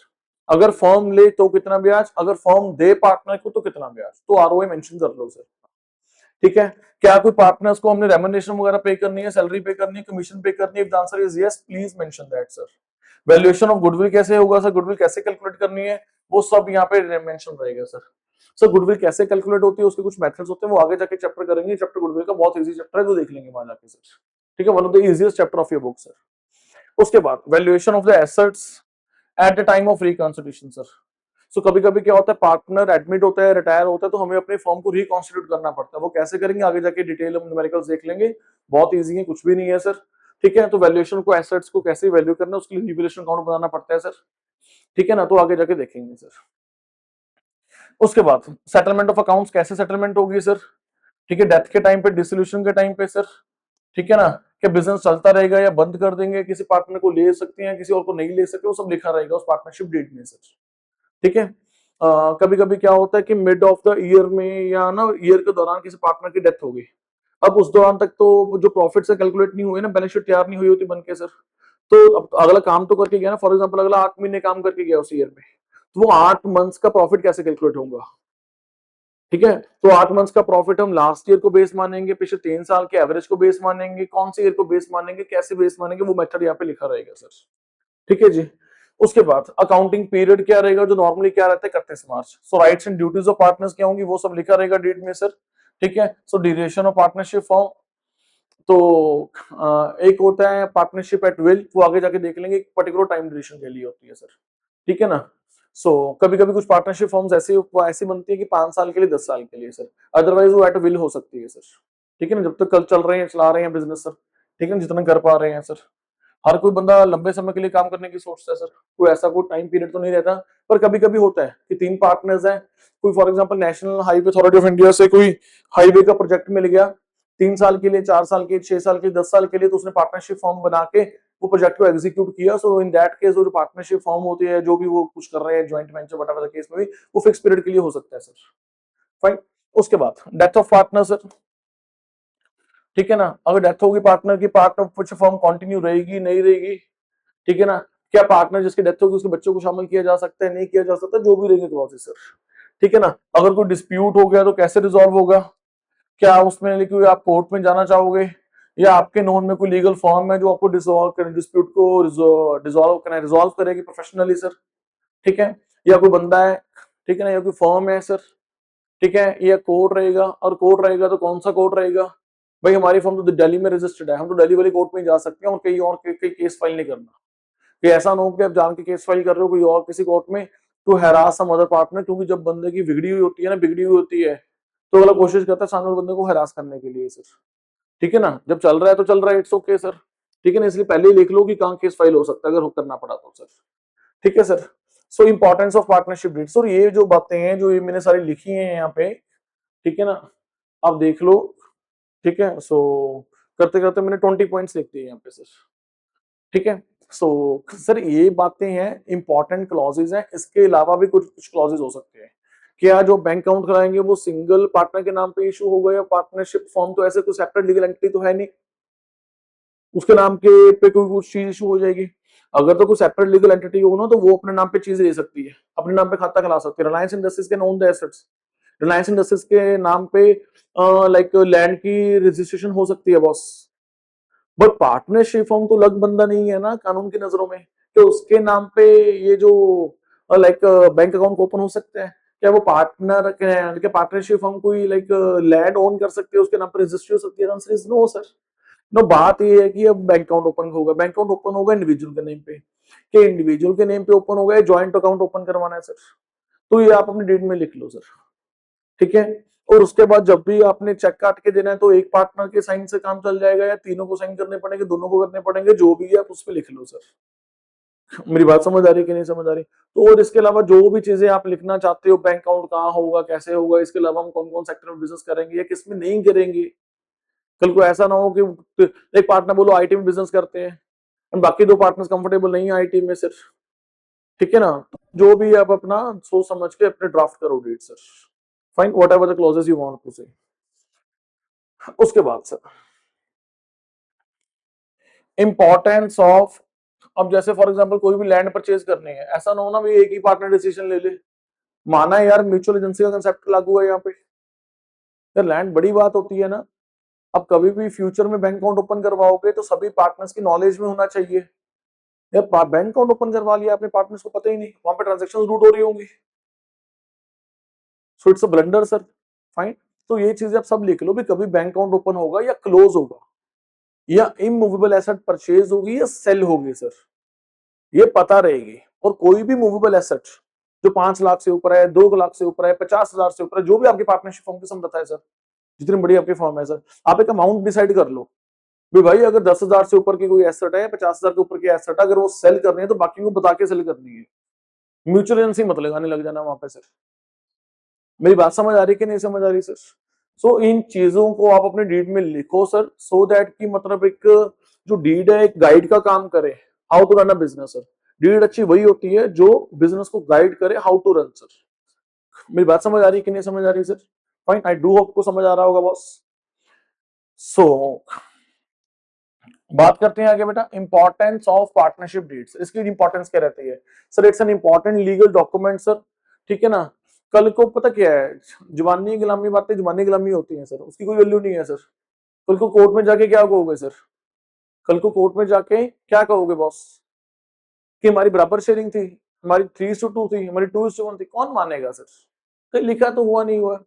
S1: अगर फर्म ले तो कितना ब्याज, अगर फर्म दे पार्टनर को तो कितना ब्याज. तो आरओए मेंशन कर लो सर. ठीक है. क्या कोई पार्टनर्स को हमने रेम्युनरेशन वगैरह पे करनी है, सैलरी पे करनी है, कमीशन पे करनी है, if the answer is yes please mention that sir. Valuation of goodwill कैसे होगा सर, गुडविल कैसे कैलकुलेट करनी है वो सब यहाँ पे मेंशन रहेगा सर. सर गुडविल कैसे कैलकुलेट होती है, उसके कुछ मेथड्स होते हैं, वो आगे जाके चैप्टर करेंगे. चैप्टर गुडविल का बहुत इजी चैप्टर है, वो देख लेंगे वहां जाके सर. ठीक है. One of the easiest chapter of your book sir. उसके बाद valuation of the assets at the time of reconstitution sir. So कभी कभी क्या होता है, पार्टनर एडमिट होता है, रिटायर होता है, तो हमें अपने फर्म को रिकॉन्स्टिट्यूट करना पड़ता है. वो कैसे करेंगे आगे जाके डिटेल हम न्यूमेरिकल्स देख लेंगे. बहुत इजी है, कुछ भी नहीं है सर. ठीक है. तो वैल्यूएशन को, एसेट्स को कैसे वैल्यू करना है उसके लिए रिवैल्यूएशन अकाउंट बनाना पड़ता है सर. ठीक है ना. तो आगे जाके देखेंगे सर. उसके बाद सेटलमेंट ऑफ अकाउंट्स, कैसे सेटलमेंट होगी सर. ठीक है. डेथ के टाइम पे, डिसोल्यूशन के टाइम पे सर. ठीक है ना. क्या बिजनेस चलता रहेगा या बंद कर देंगे, किसी पार्टनर को ले सकते हैं, किसी और को नहीं ले सकते, वो सब लिखा रहेगा उस पार्टनरशिप डीड में सर। ठीक है। कभी कभी क्या होता है कि मिड ऑफ द ईयर में या ना ईयर के दौरान किसी पार्टनर की डेथ हो गई, अब उस दौरान तक तो जो प्रॉफिट से कैलकुलेट नहीं हुए ना, बैलेंस शीट तैयार नहीं हुई होती बन के सर, तो अब अगला काम तो करके गया ना, फॉर एग्जांपल अगला 8 महीने काम करके गया उस ईयर में, तो वो 8 मंथ्स का प्रॉफिट कैसे कैलकुलेट होगा। ठीक है, तो 8 मंथ्स का प्रॉफिट हम लास्ट ईयर को बेस मानेंगे, पिछले 3 साल के एवरेज को बेस मानेंगे, कौन से ईयर को बेस मानेंगे, कैसे बेस मानेंगे, वो मेथड यहाँ पे लिखा रहेगा सर। ठीक है जी। उसके बाद अकाउंटिंग पीरियड क्या रहेगा, जो नॉर्मली क्या रहता है 31 March. So rights and duties of partners क्या होंगी, वो सब लिखा रहेगा डेट में सर। ठीक है। सो ड्यूरेशन ऑफ पार्टनरशिप फॉर्म, तो एक होता है पार्टनरशिप एट विल, वो आगे जाके देख लेंगे, एक पर्टिकुलर टाइम ड्यूरेशन के लिए होती है सर। ठीक है ना। सो कभी कभी कुछ पार्टनरशिप फॉर्म्स ऐसी बनती है कि 5 साल के लिए, 10 साल के लिए सर, अदरवाइज वो एट विल हो सकती है सर। ठीक है ना, जब तक कल चल रहे हैं, चला रहे हैं बिजनेस सर। ठीक है ना, जितना कर पा रहे हैं सर। हर कोई बंदा लंबे समय के लिए काम करने की सोचता है सर, कोई ऐसा कोई टाइम पीरियड तो नहीं रहता, पर कभी कभी होता है कि 3 पार्टनर्स हैं, कोई for example national highway authority of India से कोई हाईवे का प्रोजेक्ट मिल गया, 3 साल के लिए, 4 साल के, 6 साल के, 10 साल के लिए, तो उसने पार्टनरशिप फॉर्म बना के वो प्रोजेक्ट को एग्जीक्यूट किया। सो इन दैट केस जो पार्टनरशिप फॉर्म होती है, जो भी वो कुछ कर रहे हैं, joint venture whatever the case में भी, वो फिक्स पीरियड के लिए हो सकता है सर। फाइन। उसके बाद डेथ ऑफ पार्टनर सर। ठीक है ना, अगर डेथ होगी पार्टनर की, पार्टनर फॉर्म कंटिन्यू रहेगी नहीं रहेगी। ठीक है ना, क्या पार्टनर जिसकी डेथ होगी उसके बच्चों को शामिल किया जा सकता है, नहीं किया जा सकता, जो भी रहेंगे क्लॉजेस सर। ठीक है ना। अगर कोई डिस्प्यूट हो गया तो कैसे रिजॉल्व होगा, क्या उसमें लेकिन आप कोर्ट में जाना चाहोगे, या आपके नोन में कोई लीगल फॉर्म है जो आपको डिसॉल्व करे, डिस्प्यूट को रिजॉल्व करेगी प्रोफेशनली सर। ठीक है। या कोई बंदा है, ठीक है ना, या कोई फर्म है सर। ठीक है, या कोर्ट रहेगा, और कोर्ट रहेगा तो कौन सा कोर्ट रहेगा, भाई हमारी फर्म तो दिल्ली में रजिस्टर्ड है, हम तो दिल्ली वाली कोर्ट में जा सकते हैं, और कहीं और कई केस फाइल नहीं करना। कि ऐसा ना हो कि आप जान के केस फाइल कर रहे हो कोई और किसी कोर्ट में, to harass some other partner, क्योंकि जब बंदे की बिगड़ी हुई होती है ना, बिगड़ी हुई होती है, तो अगला कोशिश करता है सामने वाले बंदे को हैरास करने के लिए सर। ठीक है ना, जब चल रहा है तो चल रहा है, इट्स ओके सर। ठीक है ना, इसलिए पहले ही लिख लो कि कहाँ केस फाइल हो सकता है अगर करना पड़ा तो सर। ठीक है sir. So importance of partnership deeds, और ये जो बातें हैं जो ये मैंने सारी लिखी हैं यहाँ पे, ठीक है ना, आप देख लो। ठीक है। सो करते करते मैंने 20 पॉइंट्स लिख दिए यहाँ पे सर। ठीक है। सो सर ये बातें हैं, इंपॉर्टेंट क्लॉजेज हैं, इसके अलावा भी कुछ कुछ क्लॉजेज हो सकते हैं। क्या जो बैंक अकाउंट कराएंगे वो सिंगल पार्टनर के नाम पे इशू होगा, या पार्टनरशिप फॉर्म तो ऐसे कोई सेपरेट लीगल एंटिटी तो है नहीं, उसके नाम के पे कोई कुछ चीज इशू हो जाएगी। अगर तो कोई सेपरेट लीगल एंटिटी हो ना, तो वो अपने नाम पे चीज ले सकती है, अपने नाम पे खाता खुला सकती है। रिलायंस इंडस्ट्रीज के own the assets, Reliance industries के नाम पे लाइक लैंड की रजिस्ट्रेशन हो सकती है बॉस, बट पार्टनरशिप फॉर्म तो अलग बंदा नहीं है ना कानून की नजरों में, कि उसके नाम पे ये जो लाइक बैंक अकाउंट ओपन हो सकते हैं। क्या वो पार्टनर के पार्टनरशिप फॉर्म कोई लाइक लैंड ओन कर सकती है, उसके नाम पे रजिस्ट्री हो सकती है? Answer is no sir. No, बात ये है कि अब बैंक अकाउंट ओपन होगा, बैंक अकाउंट ओपन होगा इंडिविजुअल के नेम पे, कि इंडिविजुअल के नेम पे ओपन होगा, ज्वाइंट अकाउंट ओपन करवाना है सर, तो ये आप अपने डेट में लिख लो सर। ठीक है। और उसके बाद जब भी आपने चेक काट के देना है, तो एक पार्टनर के साइन से काम चल जाएगा, या तीनों को साइन करने पड़ेंगे, दोनों को करने पड़ेंगे, जो भी है आप उस पर लिख लो सर। मेरी बात समझ आ रही है कि नहीं समझ आ रही? तो और इसके अलावा जो भी चीजें आप लिखना चाहते हो, बैंक अकाउंट कहाँ होगा, कैसे होगा, इसके अलावा हम कौन कौन सेक्टर में बिजनेस करेंगे या किस में नहीं करेंगे, कल को ऐसा ना हो कि एक पार्टनर बोलो आईटी में बिजनेस करते हैं और बाकी दो पार्टनर्स कंफर्टेबल नहीं है आईटी में सिर्फ। ठीक है ना, तो जो भी आप अपना सोच समझ के अपने ड्राफ्ट करो डेट sir. Fine, whatever the clauses you want to say. उसके बाद सर इंपॉर्टेंस ऑफ, अब जैसे फॉर एग्जांपल कोई भी लैंड परचेज करनी है, ऐसा ना हो ना भाई एक ही पार्टनर डिसीजन ले ले। माना है यार म्यूचुअल एजेंसी का कंसेप्ट लागू है यहाँ पे, यार लैंड बड़ी बात होती है ना। अब कभी भी फ्यूचर में बैंक अकाउंट ओपन करवाओगे तो सभी पार्टनर्स की नॉलेज में होना चाहिए। यार बैंक अकाउंट ओपन करवा लिया अपने पार्टनर्स को पता ही नहीं, वहां पे ट्रांजेक्शन रूट हो रही होंगी, so it's a blunder sir. Fine, तो ये चीजें आप सब लिख लो भी, कभी बैंक अकाउंट ओपन होगा या क्लोज होगा, या इमूवेबल एसेट परचेज होगी या सेल होगी सर, ये पता रहेगी। और कोई भी मूवेबल एसेट जो 5 लाख से ऊपर है, 2 लाख से ऊपर है, 50,000 से ऊपर है, जो भी आपकी पार्टनरशिप फॉर्म की समझता है सर, जितनी बड़ी आपकी फॉर्म है सर, आप एक अमाउंट डिसाइड कर लो भी भाई अगर 10,000 से ऊपर की कोई एसेट है, 50,000 के ऊपर की एसेट है, अगर वो सेल करनी है तो बाकी को बता के सेल करनी है, म्यूचुअल एजेंसी मत लगाने लग जाना वहां पे सर। मेरी बात समझ आ रही कि नहीं समझ आ रही सर? सो इन चीजों को आप अपने डीड में लिखो सर, सो दैट कि मतलब एक जो डीड है एक गाइड का काम करे how to run a business sir. Deed अच्छी वही होती है जो बिजनेस को गाइड करे हाउ टू रन सर। मेरी बात समझ आ रही है कि नहीं समझ आ रही sir? Fine, I do hope को समझ आ रहा होगा बॉस। सो बात करते हैं आगे बेटा, इंपॉर्टेंस ऑफ पार्टनरशिप डीड्स। इसकी इंपॉर्टेंस क्या रहती है sir? It's an important legal document sir, ठीक है ना। कल को पता क्या है, जुबानी गुलामी बातें जुबानी गुलामी होती हैं सर, उसकी कोई वैल्यू नहीं है सर। कल को कोर्ट में जाके क्या कहोगे सर? कल को कोर्ट में जाके क्या कहोगे बॉस? कि हमारी बराबर शेयरिंग थी, हमारी 3:2 थी, हमारी 2:1 थी। कौन मानेगा सर? कहीं लिखा तो हुआ नहीं हुआ।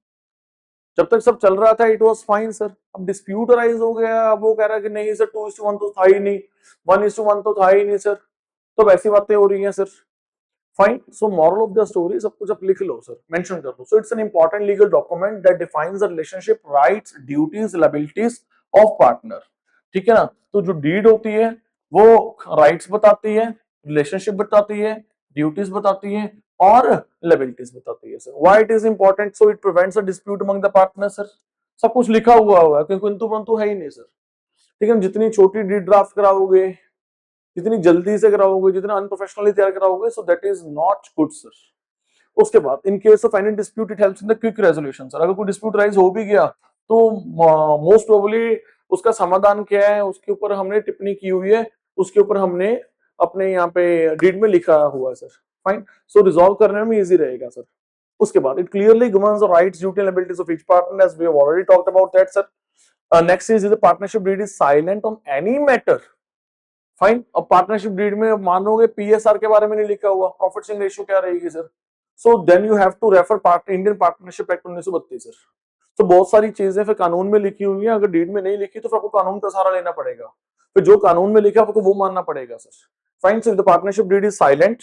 S1: जब तक सब चल रहा था इट वॉज फाइन सर। अब डिस्प्यूट राइज हो गया, अब वो कह रहा है कि नहीं सर 2:1 तो था ही नहीं, 1:1 तो था ही नहीं सर। तो वैसी बातें हो रही हैं sir. Fine, so moral of the story सब कुछ आप लिख लो सर, मेंशन कर लो। So it's an important legal document that defines the relationship, rights, duties, liabilities of partner, ठीक है ना। तो जो डीड होती है वो राइट्स बताती है, रिलेशनशिप बताती है, ड्यूटीज बताती है और लायबिलिटीज बताती है sir. Why it is important? So it prevents a dispute among the partner sir. सब कुछ लिखा हुआ होगा क्योंकि किंतु परंतु है ही नहीं सर, ठीक है। जितनी छोटी डीड ड्राफ्ट कराओगे, जितनी जल्दी से कराओगे, जितना अनप्रोफेशनली तैयार कराओगे, so that is not good sir. उसके बाद in case of any dispute it helps in the quick resolution sir. अगर कोई डिस्प्यूट राइज हो भी गया तो मोस्ट प्रोबेबली उसका समाधान क्या है उसके ऊपर हमने टिप्पणी की हुई है, उसके ऊपर हमने अपने यहाँ पे डीड में लिखा हुआ है सर। फाइन, सो रिजॉल्व करने में इजी रहेगा सर। उसके बाद it clearly governs the rights, duty and liabilities of each partner as we have already talked about that sir. Next is the partnership deed is silent on any matter. Fine, अब पार्टनरशिप डीड में मानोगे पीएसआर के बारे में नहीं लिखा हुआ, प्रॉफिट शेयरिंग रेशियो क्या रहेगी sir? So then you have to refer Indian partnership act 1932 sir. तो बहुत सारी चीजें फिर कानून में लिखी हुई है, अगर डीड में नहीं लिखी तो फिर आपको कानून का सहारा लेना पड़ेगा। फिर जो कानून में लिखा आपको वो मानना पड़ेगा sir. Fine, so the partnership deed is silent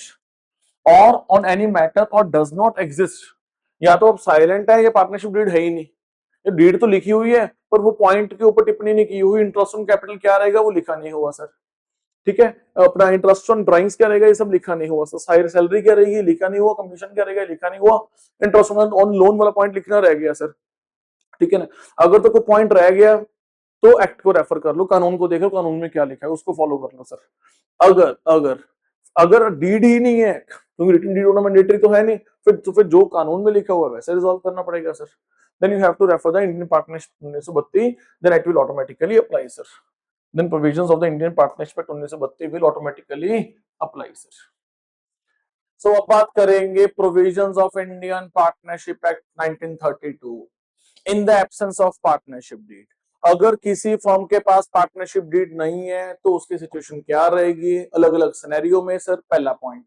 S1: और ऑन एनी मैटर और डज नॉट एग्जिस्ट, या तो अब साइलेंट है या पार्टनरशिप डीड है ही नहीं। ये डीड तो लिखी हुई है पर वो पॉइंट के ऊपर टिप्पणी नहीं की हुई, इंटरेस्ट ऑन कैपिटल क्या रहेगा वो लिखा नहीं हुआ सर, ठीक है। अपना इंटरेस्ट ऑन ड्राइंग्स क्या रहेगा ये सब लिखा नहीं हुआ सर। सैलरी क्या रहेगी लिखा नहीं हुआ, कमीशन क्या रहेगा लिखा नहीं हुआ, इंटरेस्ट ऑन लोन वाला पॉइंट लिखना रह गया सर, ठीक है ना। अगर तो कोई पॉइंट रह गया तो एक्ट को रेफर कर लो, कानून को देखो कानून में क्या लिखा है उसको फॉलो कर लो सर। अगर अगर अगर डीड ही नहीं है, क्योंकि रिटन डीड होना मैंडेटरी तो है नहीं, फिर जो कानून में लिखा हुआ है वैसे रिजॉल्व करना पड़ेगा sir. Then you have to refer the Indian partnership 1932, then it will automatically apply sir. then provisions of the Indian Partnership Act 1932 will automatically apply sir. So अब बात करेंगे provisions of Indian Partnership Act 1932 in the absence of partnership deed। अगर किसी फर्म के पास पार्टनरशिप डीड नहीं है तो उसकी सिचुएशन क्या रहेगी अलग अलग सिनेरियो में सर, पहला पॉइंट।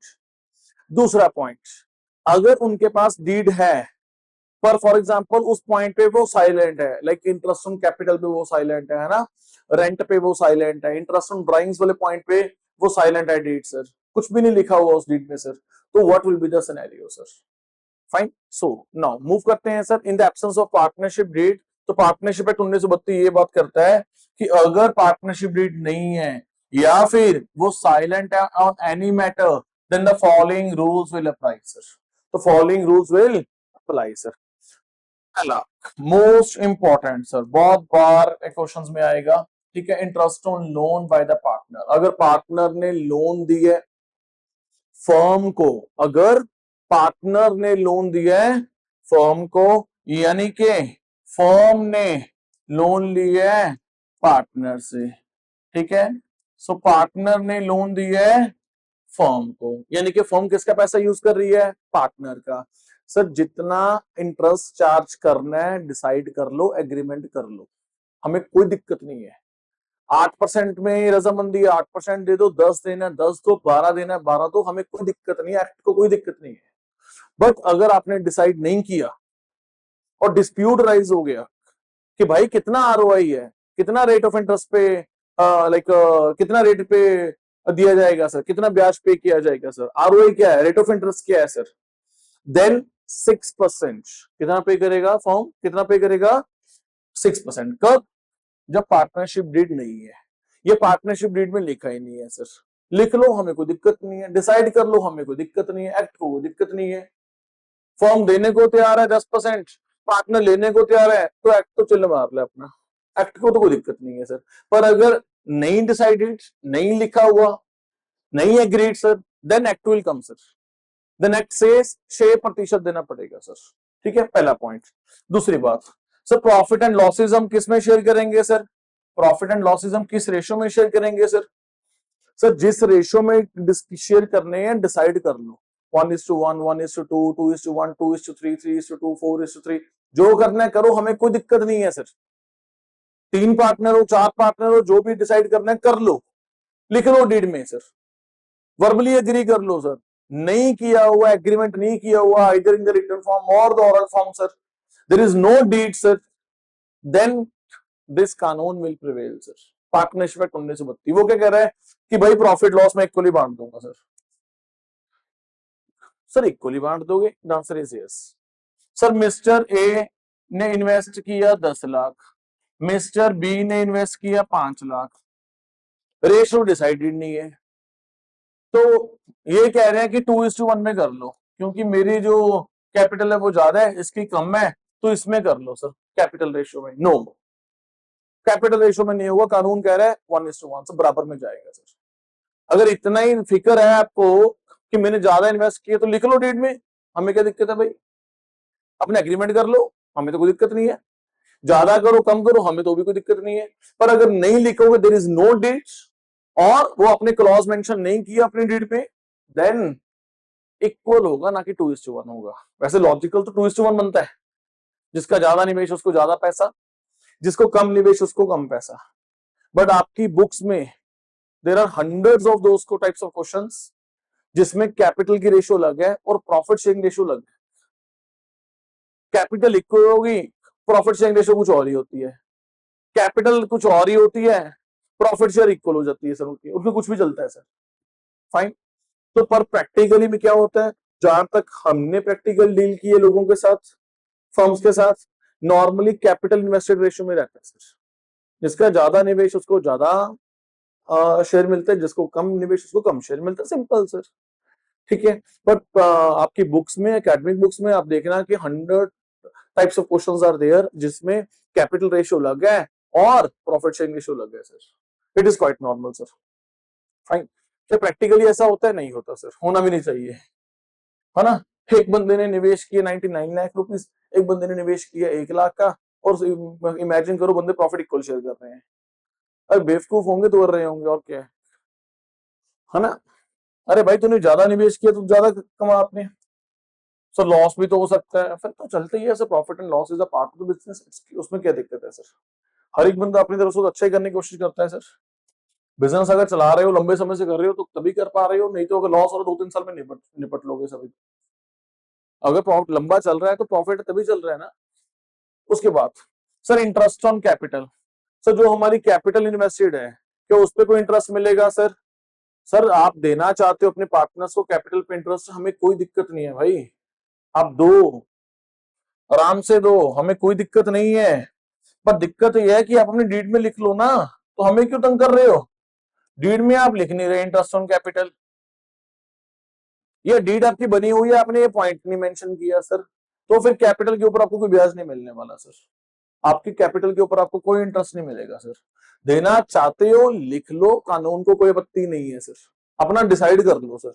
S1: दूसरा पॉइंट, अगर उनके पास डीड है पर फॉर एग्जांपल उस पॉइंट पे वो साइलेंट है, लाइक इंटरेस्ट ऑन कैपिटल पे वो साइलेंट है ना, रेंट पे वो साइलेंट है, इंटरेस्ट ऑन ड्राइंग्स वाले पॉइंट पे वो साइलेंट है डीड सर, कुछ भी नहीं लिखा हुआ उस डीड में सर, तो what will be the scenario sir? Fine, so now move करते हैं sir in the absence of partnership deed. तो पार्टनरशिप एक्ट 1932 ये बात करता है कि अगर पार्टनरशिप डीड नहीं है या फिर वो साइलेंट है on any matter, then the following rules will apply sir. तो following rules will apply sir. पहला मोस्ट इंपॉर्टेंट सर, बहुत बार क्वेश्चंस में आएगा, ठीक है, interest on loan by the partner. अगर पार्टनर ने लोन दिया है फर्म को, अगर पार्टनर ने लोन दिया है फर्म को, यानी कि फर्म ने लोन लिया है पार्टनर से, ठीक है। सो पार्टनर ने लोन दिया है फर्म को, यानी कि फर्म किसका पैसा यूज कर रही है? पार्टनर का। सर जितना इंटरेस्ट चार्ज करना है डिसाइड कर लो, एग्रीमेंट कर लो, हमें कोई दिक्कत नहीं है। 8% में रजामंदी 8% दे दो, 10 देना 10 दो, 12 देना 12 दो, हमें कोई दिक्कत नहीं है, एक्ट को कोई दिक्कत नहीं है। बट अगर आपने डिसाइड नहीं किया और डिस्प्यूट राइज हो गया कि भाई कितना आरओआई है, कितना रेट ऑफ इंटरेस्ट पे लाइक कितना रेट पे दिया जाएगा सर, कितना ब्याज पे किया जाएगा सर, आरओआई क्या है, रेट ऑफ इंटरेस्ट क्या है सर, देन 6% कितना पे करेगा फॉर्म, कितना पे करेगा? 6%। कब? जब पार्टनरशिप डीड नहीं है, ये पार्टनरशिप डीड में लिखा ही नहीं है सर। लिख लो हमें कोई दिक्कत नहीं है, डिसाइड कर लो हमें कोई दिक्कत नहीं है, एक्ट को कोई दिक्कत नहीं है। फॉर्म देने को तैयार है 10%, पार्टनर लेने को तैयार है तो एक्ट तो चिल्ल मार ले अपना, एक्ट को तो कोई दिक्कत नहीं है सर। पर अगर नहीं डिसाइडेड, नहीं लिखा हुआ, नहीं agreed sir, then act will come sir. Then act से 6% देना पड़ेगा सर। ठीक है, पहला पॉइंट। दूसरी बात सर, प्रॉफिट एंड लॉसेज हम किस में शेयर करेंगे सर? प्रॉफिट एंड लॉसेज हम किस रेशियो में शेयर करेंगे सर? सर जिस रेशियो में शेयर करने हैं डिसाइड कर लो, 1:1, 1:2, 2:1, 2:3, 3:2, 4:3, जो करना है करो, हमें कोई दिक्कत नहीं है सर। 3 पार्टनर हो, 4 पार्टनर हो, जो भी डिसाइड करना है कर लो, लिख लो डीड में सर, वर्बली एग्री कर लो सर। नहीं किया हुआ एग्रीमेंट, नहीं किया हुआ इधर इन द रिटन फॉर्म और the oral form sir, there is no deed sir, then this कानून will prevail sir. Partnership act 1932 वो क्या कह रहा है कि भाई प्रॉफिट लॉस में इक्वली बांट दूंगा सर। सर इक्वली बांट दोगे? Answer is yes sir. Mister A ने इन्वेस्ट किया 10 लाख, मिस्टर बी ने इन्वेस्ट किया 5 लाख, रेशियो डिसाइडेड नहीं है, तो ये कह रहे हैं कि 2:1 में कर लो, क्योंकि मेरी जो कैपिटल है वो ज्यादा है, इसकी कम है, तो इसमें कर लो सर कैपिटल रेशियो में। नो, कैपिटल रेशियो में नहीं होगा, कानून कह रहा है 1:1 से बराबर में जाएगा सर। अगर इतना ही फिक्र है आपको कि मैंने ज्यादा इन्वेस्ट किया तो लिख लो डीड में, हमें क्या दिक्कत है भाई? अपने एग्रीमेंट कर लो, हमें तो कोई दिक्कत नहीं है। ज्यादा करो कम करो, हमें तो भी कोई दिक्कत नहीं है। पर अगर नहीं लिखोगे, देयर इज नो डीड, और वो अपने क्लॉज मेंशन नहीं किया अपनी डीड में, देन इक्वल होगा, ना कि 2:1 होगा। वैसे लॉजिकल तो 2:1 बनता है, जिसका ज्यादा निवेश उसको ज्यादा पैसा, जिसको कम निवेश उसको कम पैसा। बट आपकी बुक्स में there are hundreds of those को टाइप्स ऑफ क्वेश्चंस जिसमें कैपिटल की रेशियो अलग है और प्रॉफिट शेयरिंग रेशियो अलग है। कैपिटल इक्वल होगी, प्रॉफिट शेयरिंग रेशियो कुछ और ही होती है। कैपिटल कुछ और ही होती है, प्रॉफिट शेयर इक्वल हो जाती है सर उनकी, उसमें कुछ भी चलता है सर। फाइन। तो पर प्रैक्टिकली में क्या होता है, जहां तक हमने प्रैक्टिकल डील किए लोगों के साथ, फर्म्स के साथ, नॉर्मली कैपिटल इन्वेस्टेड रेशियो में रहता है सर। जिसका ज्यादा निवेश उसको ज्यादा शेयर मिलते हैं, जिसको कम निवेश उसको कम शेयर मिलता है, सिंपल सर। ठीक है। बट आपकी बुक्स में, एकेडमिक बुक्स में आप देखना कि 100 types of questions are there जिसमें कैपिटल रेशियो लग है और प्रॉफिट शेयरिंग रेशियो लग है sir. It is quite normal sir. Fine. क्या प्रैक्टिकली ऐसा होता है? नहीं होता सर, होना भी नहीं चाहिए, है ना। एक बंदे ने निवेश किया 99 लाख रुपीस, एक बंदे ने निवेश किया 1 लाख का, और इमेजिन करो बंदे प्रॉफिट इक्वल शेयर कर रहे हैं। अरे बेवकूफ होंगे तो कर रहे होंगे, और क्या है ना। अरे भाई तूने ज्यादा निवेश किया तो ज्यादा कमा आपने, सर लॉस भी तो हो सकता है, फिर तो चलते ही है sir. Profit and loss is a part of the business, उसमें क्या दिक्कत है सर? हर एक बंदा अपनी तरफ से अच्छा ही करने की कोशिश करता है सर। बिजनेस अगर चला रहे हो, लंबे समय से कर रहे हो, तो तभी कर पा रहे हो, नहीं तो अगर लॉस हो 2-3 साल में निपट लोगे सभी। अगर प्रॉफिट लंबा चल रहा है तो प्रॉफिट तभी चल रहा है ना। उसके बाद sir interest on capital, sir जो हमारी कैपिटल इन्वेस्टेड है, क्या उस पर कोई इंटरेस्ट मिलेगा सर? सर आप देना चाहते हो अपने पार्टनर्स को कैपिटल पे इंटरेस्ट, हमें कोई दिक्कत नहीं है भाई, आप दो, आराम से दो, हमें कोई दिक्कत नहीं है। पर दिक्कत यह है कि आप अपनी डीड में लिख लो ना, तो हमें क्यों तंग कर रहे हो? डीड में आप लिख नहीं रहे इंटरेस्ट ऑन कैपिटल, ये डीड आपकी बनी हुई है, आपने ये पॉइंट नहीं मेंशन किया सर, तो फिर कैपिटल के ऊपर आपको कोई ब्याज नहीं मिलने वाला सर। आपकी कैपिटल के ऊपर आपको कोई इंटरेस्ट नहीं मिलेगा सर। देना चाहते हो लिख लो, कानून को कोई आपत्ति नहीं है सर, अपना डिसाइड कर लो सर।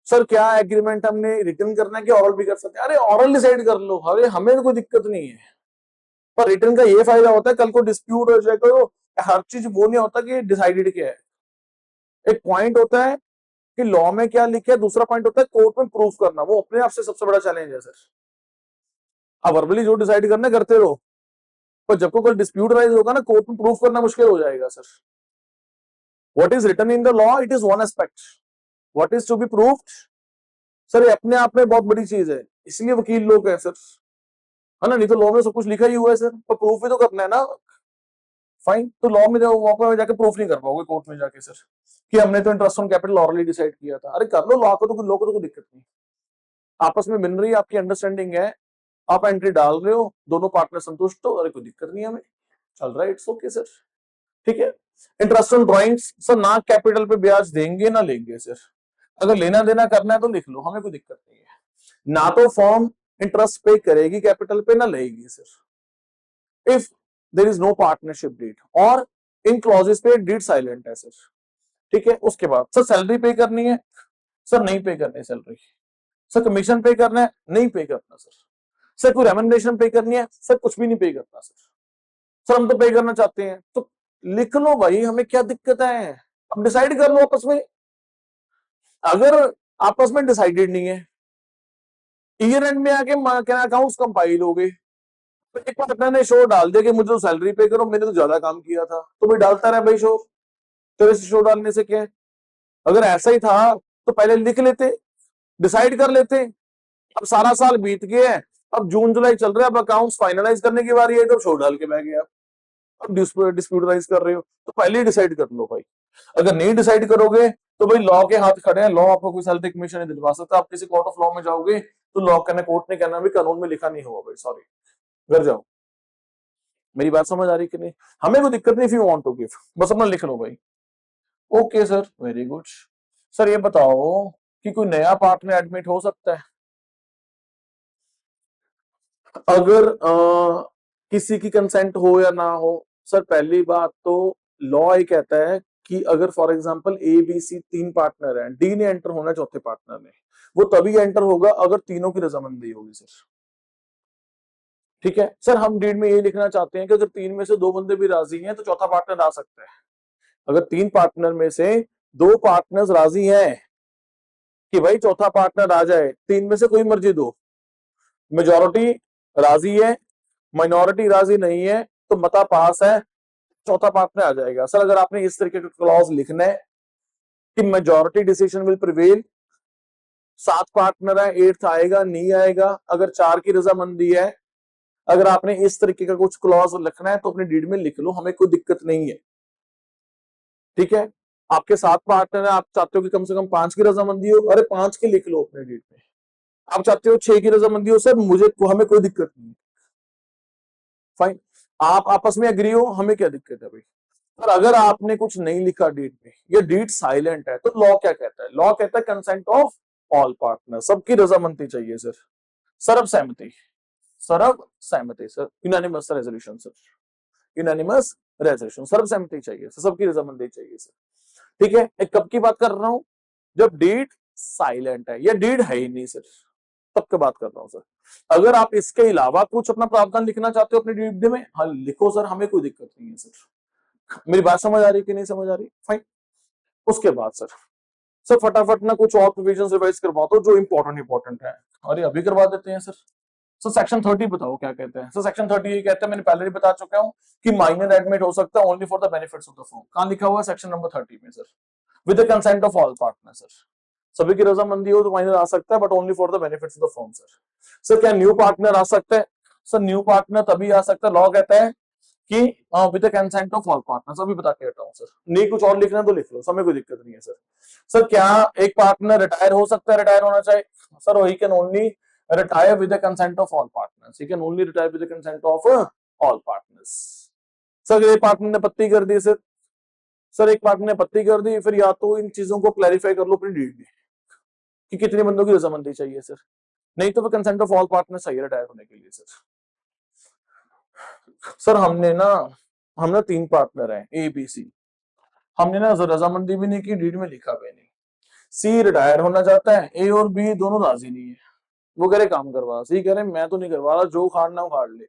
S1: सर क्या एग्रीमेंट हमने रिटर्न करना है कि ऑरल भी कर सकते हैं? अरे ऑरल डिसाइड कर लो, अरे हमें तो कोई दिक्कत नहीं है। पर रिटर्न का ये फायदा होता है, कल को डिस्प्यूट हो जाएगा तो हर चीज वो नहीं होता कि डिसाइडेड क्या है। एक पॉइंट होता है कि लॉ में क्या लिखा है, दूसरा पॉइंट होता है कोर्ट में प्रूफ करना, वो अपने आप से सबसे बड़ा चैलेंज है सर। अब वर्बली जो डिसाइड करना करते रहो, पर जब को कल डिस्प्यूट राइज होगा ना, कोर्ट में प्रूफ करना मुश्किल हो जाएगा sir. What is written in the law, it is one aspect, what is to be proved sir ये अपने आप में बहुत बड़ी चीज है, इसलिए वकील लोग है सर, है ना। नहीं तो लॉ में सब कुछ लिखा ही हुआ है सर, पर प्रूफ भी तो करना है ना। फाइन। तो लॉ में जाके प्रूफ नहीं कर पाओगे कोर्ट में जाके सर कि हमने तो interest on capital already decide किया था। अरे कर लो, लॉ को तो कोई दिक्कत नहीं, आपस में मिल रही है, आपकी अंडरस्टैंडिंग है, आप एंट्री डाल रहे हो, दोनों पार्टनर संतुष्ट हो, अरे कोई दिक्कत नहीं है, हमें चल रहा है, इट्स ओके सर। ठीक है। इंटरेस्ट ऑन ड्रॉइंग्स सर, ना कैपिटल पे ब्याज देंगे ना लेंगे सर, अगर लेना देना करना है तो लिख लो, हमें कोई दिक्कत नहीं है। ना तो फॉर्म इंटरेस्ट पे करेगी कैपिटल पे, ना लेगी sir. If there is no partnership deed और इन क्लॉजेस पे डीड साइलेंट है सर। ठीक है, उसके बाद सर सैलरी पे करनी है, सर नहीं पे करनी सैलरी। सर कमीशन पे करना है, नहीं पे करना सर। सर कोई रेम्यूनरेशन पे करनी है, सर कुछ भी नहीं पे करना सर। सर हम तो पे करना चाहते हैं, तो लिख लो भाई, हमें क्या दिक्कत है, अब डिसाइड कर लो आपस में। अगर आपस में डिसाइडेड नहीं है, ईयर एंड में आके क्या अकाउंट्स कंपाइल हो गए, तो एक पार्टनर ने शो डाल दिया कि मुझे तो सैलरी पे करो, मैंने तो ज्यादा काम किया था, तो भाई डालता रहे भाई शो, तेरे से शो डालने से क्या है। अगर ऐसा ही था तो पहले लिख लेते, डिसाइड कर लेते। अब सारा साल बीत गया है, अब जून जुलाई चल रहा है, अब अकाउंट्स फाइनलाइज करने की बारी है, तो शो डाल के बह गया। अब डिस्प्यूटराइज कर रहे हो, तो पहले ही डिसाइड कर लो भाई। अगर नहीं डिसाइड करोगे तो भाई लॉ के हाथ खड़े हैं, लॉ आपको कोई सैलरी कमीशन नहीं दिलवा सकता। आप किसी कोर्ट ऑफ लॉ में जाओगे तो लॉ कहना, कोर्ट ने कहना भी कानून में लिखा नहीं हुआ भाई, सॉरी, घर जाओ। मेरी बात समझ आ रही कि नहीं? हमें कोई दिक्कत नहीं, if you want to give, बस अपना लिख लो भाई। Okay sir, very good. Sir ये बताओ कि कोई नया पार्टनर एडमिट हो सकता है? अगर किसी की कंसेंट हो या ना हो, सर पहली बात तो लॉ ये कहता है कि अगर for example A B C तीन पार्टनर हैं, डी ने एंटर होना है चौथे पार्टनर ने, वो तभी एंटर होगा अगर तीनों की रजामंदी होगी सर। ठीक है सर, हम डीड में ये लिखना चाहते हैं कि अगर तीन में से दो बंदे भी राजी हैं तो चौथा पार्टनर आ सकता है। अगर तीन पार्टनर में से दो पार्टनर्स राजी हैं कि भाई चौथा पार्टनर आ जाए, तीन में से कोई मर्जी दो, मेजोरिटी राजी है, माइनॉरिटी राजी नहीं है, तो मता पास है, चौथा पार्टनर आ जाएगा। सर अगर आपने इस तरीके का क्लॉज लिखना है कि मेजोरिटी डिसीजन विल प्रिवेल, सात पार्टनर है, एट्थ आएगा नहीं आएगा, अगर चार की रजामंदी है, अगर आपने इस तरीके का कुछ क्लॉज लिखना है तो अपने डीड में लिख लो, हमें कोई दिक्कत नहीं है। ठीक है, आपके सात पार्टनर है, आप चाहते हो कि कम से कम पांच की रजामंदी हो, अरे पांच की लिख लो अपने डीड में। आप चाहते हो छह की रजामंदी हो, सर हमें कोई दिक्कत नहीं है, फाइन। आप आपस में एग्री हो, हमें क्या दिक्कत है भाई। और अगर आपने कुछ नहीं लिखा डीड में, ये डीड साइलेंट है, तो लॉ क्या कहता है? लॉ कहता है कंसेंट ऑफ ऑल पार्टनर, सबकी रजामंदी चाहिए सर, सर्व सहमति, सर्व सहमति sir, unanimous resolution sir, unanimous resolution, सर्व सहमति चाहिए सर, सबकी रजामंदी चाहिए सर। ठीक है, एक कब की बात कर रहा हूं? जब डीड साइलेंट है, या डीड है ही नहीं सर, तब की बात कर रहा हूं सर। अगर आप इसके अलावा कुछ अपना प्रावधान लिखना चाहते हो अपने डीड में, हाँ लिखो सर, हमें कोई दिक्कत नहीं है सर। मेरी बात समझ आ रही कि नहीं समझ आ रही? फाइन। उसके बाद सर, सर फटाफट ना कुछ और प्रोविजन रिवाइज करवा दो जो इंपॉर्टेंट है। अरे अभी करवा देते हैं सर। सर सेक्शन 30 बताओ क्या कहते हैं? सर सेक्शन 30 ये कहता है, मैंने पहले ही बता चुका हूं कि माइनर एडमिट हो सकता है only for the benefits of the firm. कहां लिखा हुआ है? सेक्शन नंबर 30 में sir, with the consent of all partner sir, सभी की रजामंदी हो तो माइनर आ सकता है, but only for the benefits of the firm sir. Sir क्या न्यू पार्टनर आ सकता है? सर न्यू पार्टनर तभी आ सकता है, लॉ कहता है कि with the consent of all partners. अभी बता के हटा हूं सर, नहीं कुछ और लिखना तो लिख लो, समय कोई दिक्कत नहीं है सर। सर क्या एक पार्टनर रिटायर हो सकता है? रिटायर होना चाहिए sir, he can only retire with the consent of all partners, he can only retire with the consent of all partners. Sir एक पार्टनर ने पत्ती कर दी सर, सर एक पार्टनर ने पत्ती कर दी, फिर या तो इन चीजों को क्लैरिफाई कर लो अपनी डीड में कि कितने बंदों की रजामंदी चाहिए सर, नहीं तो फिर कंसेंट ऑफ ऑल पार्टनर्स चाहिए रिटायर होने के लिए सर। सर हम ना तीन पार्टनर हैं ए बी सी, हमने ना रजामंदी भी नहीं की, डीड में लिखा भी नहीं। सी रिटायर होना चाहता है, ए और बी दोनों राजी नहीं है, वो कह रहे काम करवा, सी कह रहे मैं तो नहीं करवा रहा, जो उखाड़ना उखाड़ ले।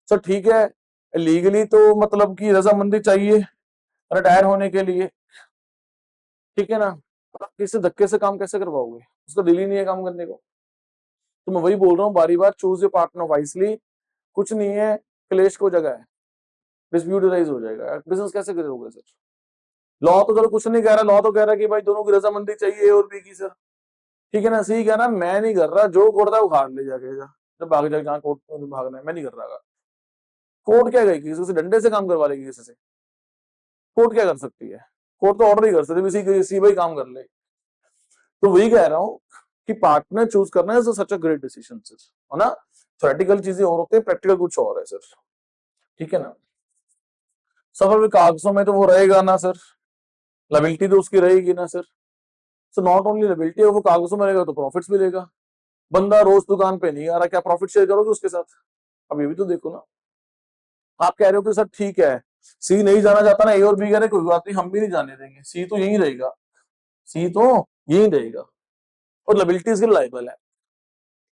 S1: सर ठीक है, लीगली तो मतलब की रजामंदी चाहिए रिटायर होने के लिए, ठीक है ना, आप किसी धक्के से काम कैसे करवाओगे? उसका दिल ही नहीं है काम करने को। तो मैं वही बोल रहा हूँ बारी बार, चूज योर पार्टनर वाइसली। कुछ नहीं है, क्लेश को जगह है, डिस्प्यूट राइज हो जाएगा, बिजनेस कैसे करोगे सर? लॉ तो चलो कुछ नहीं कह रहा, लॉ तो कह रहा है कि भाई दोनों की रजामंदी चाहिए और बी की सर, ठीक है ना। सी कह रहा मैं नहीं कर रहा, जो करता है उखाड़ ले जाके जा, जब भाग जाए जहाँ कोर्ट में भागना है, मैं नहीं कर रहा। कोर्ट क्या कहेगी? किसी से डंडे से काम करवा लेगी किसी से? कोर्ट क्या कर सकती है? कोर्ट तो ऑर्डर ही कर सकती है, सी भाई काम कर ले। तो वही कह रहा हूँ कि पार्टनर चूज करना है सच अ ग्रेट डिसीजन सर, है ना। थ्योरेटिकल चीजें और होते हैं, प्रैक्टिकल कुछ और है सर, ठीक है ना। सफर कागजों में तो वो रहेगा ना सर, लायबिलिटी तो उसकी रहेगी ना sir. So not only liability, वो कागजों में रहेगा तो प्रॉफिट्स भी लेगा, बंदा रोज दुकान पे नहीं आ रहा, क्या प्रॉफिट शेयर करोगे उसके साथ? अब ये भी तो देखो ना। आप कह रहे हो कि सर ठीक है, सी नहीं जाना चाहता ना, ए और बी कह रहे कोई बात नहीं, हम भी नहीं जाने देंगे, सी तो यहीं रहेगा, सी तो यहीं रहेगा और लायबिलिटीज के लायबल है।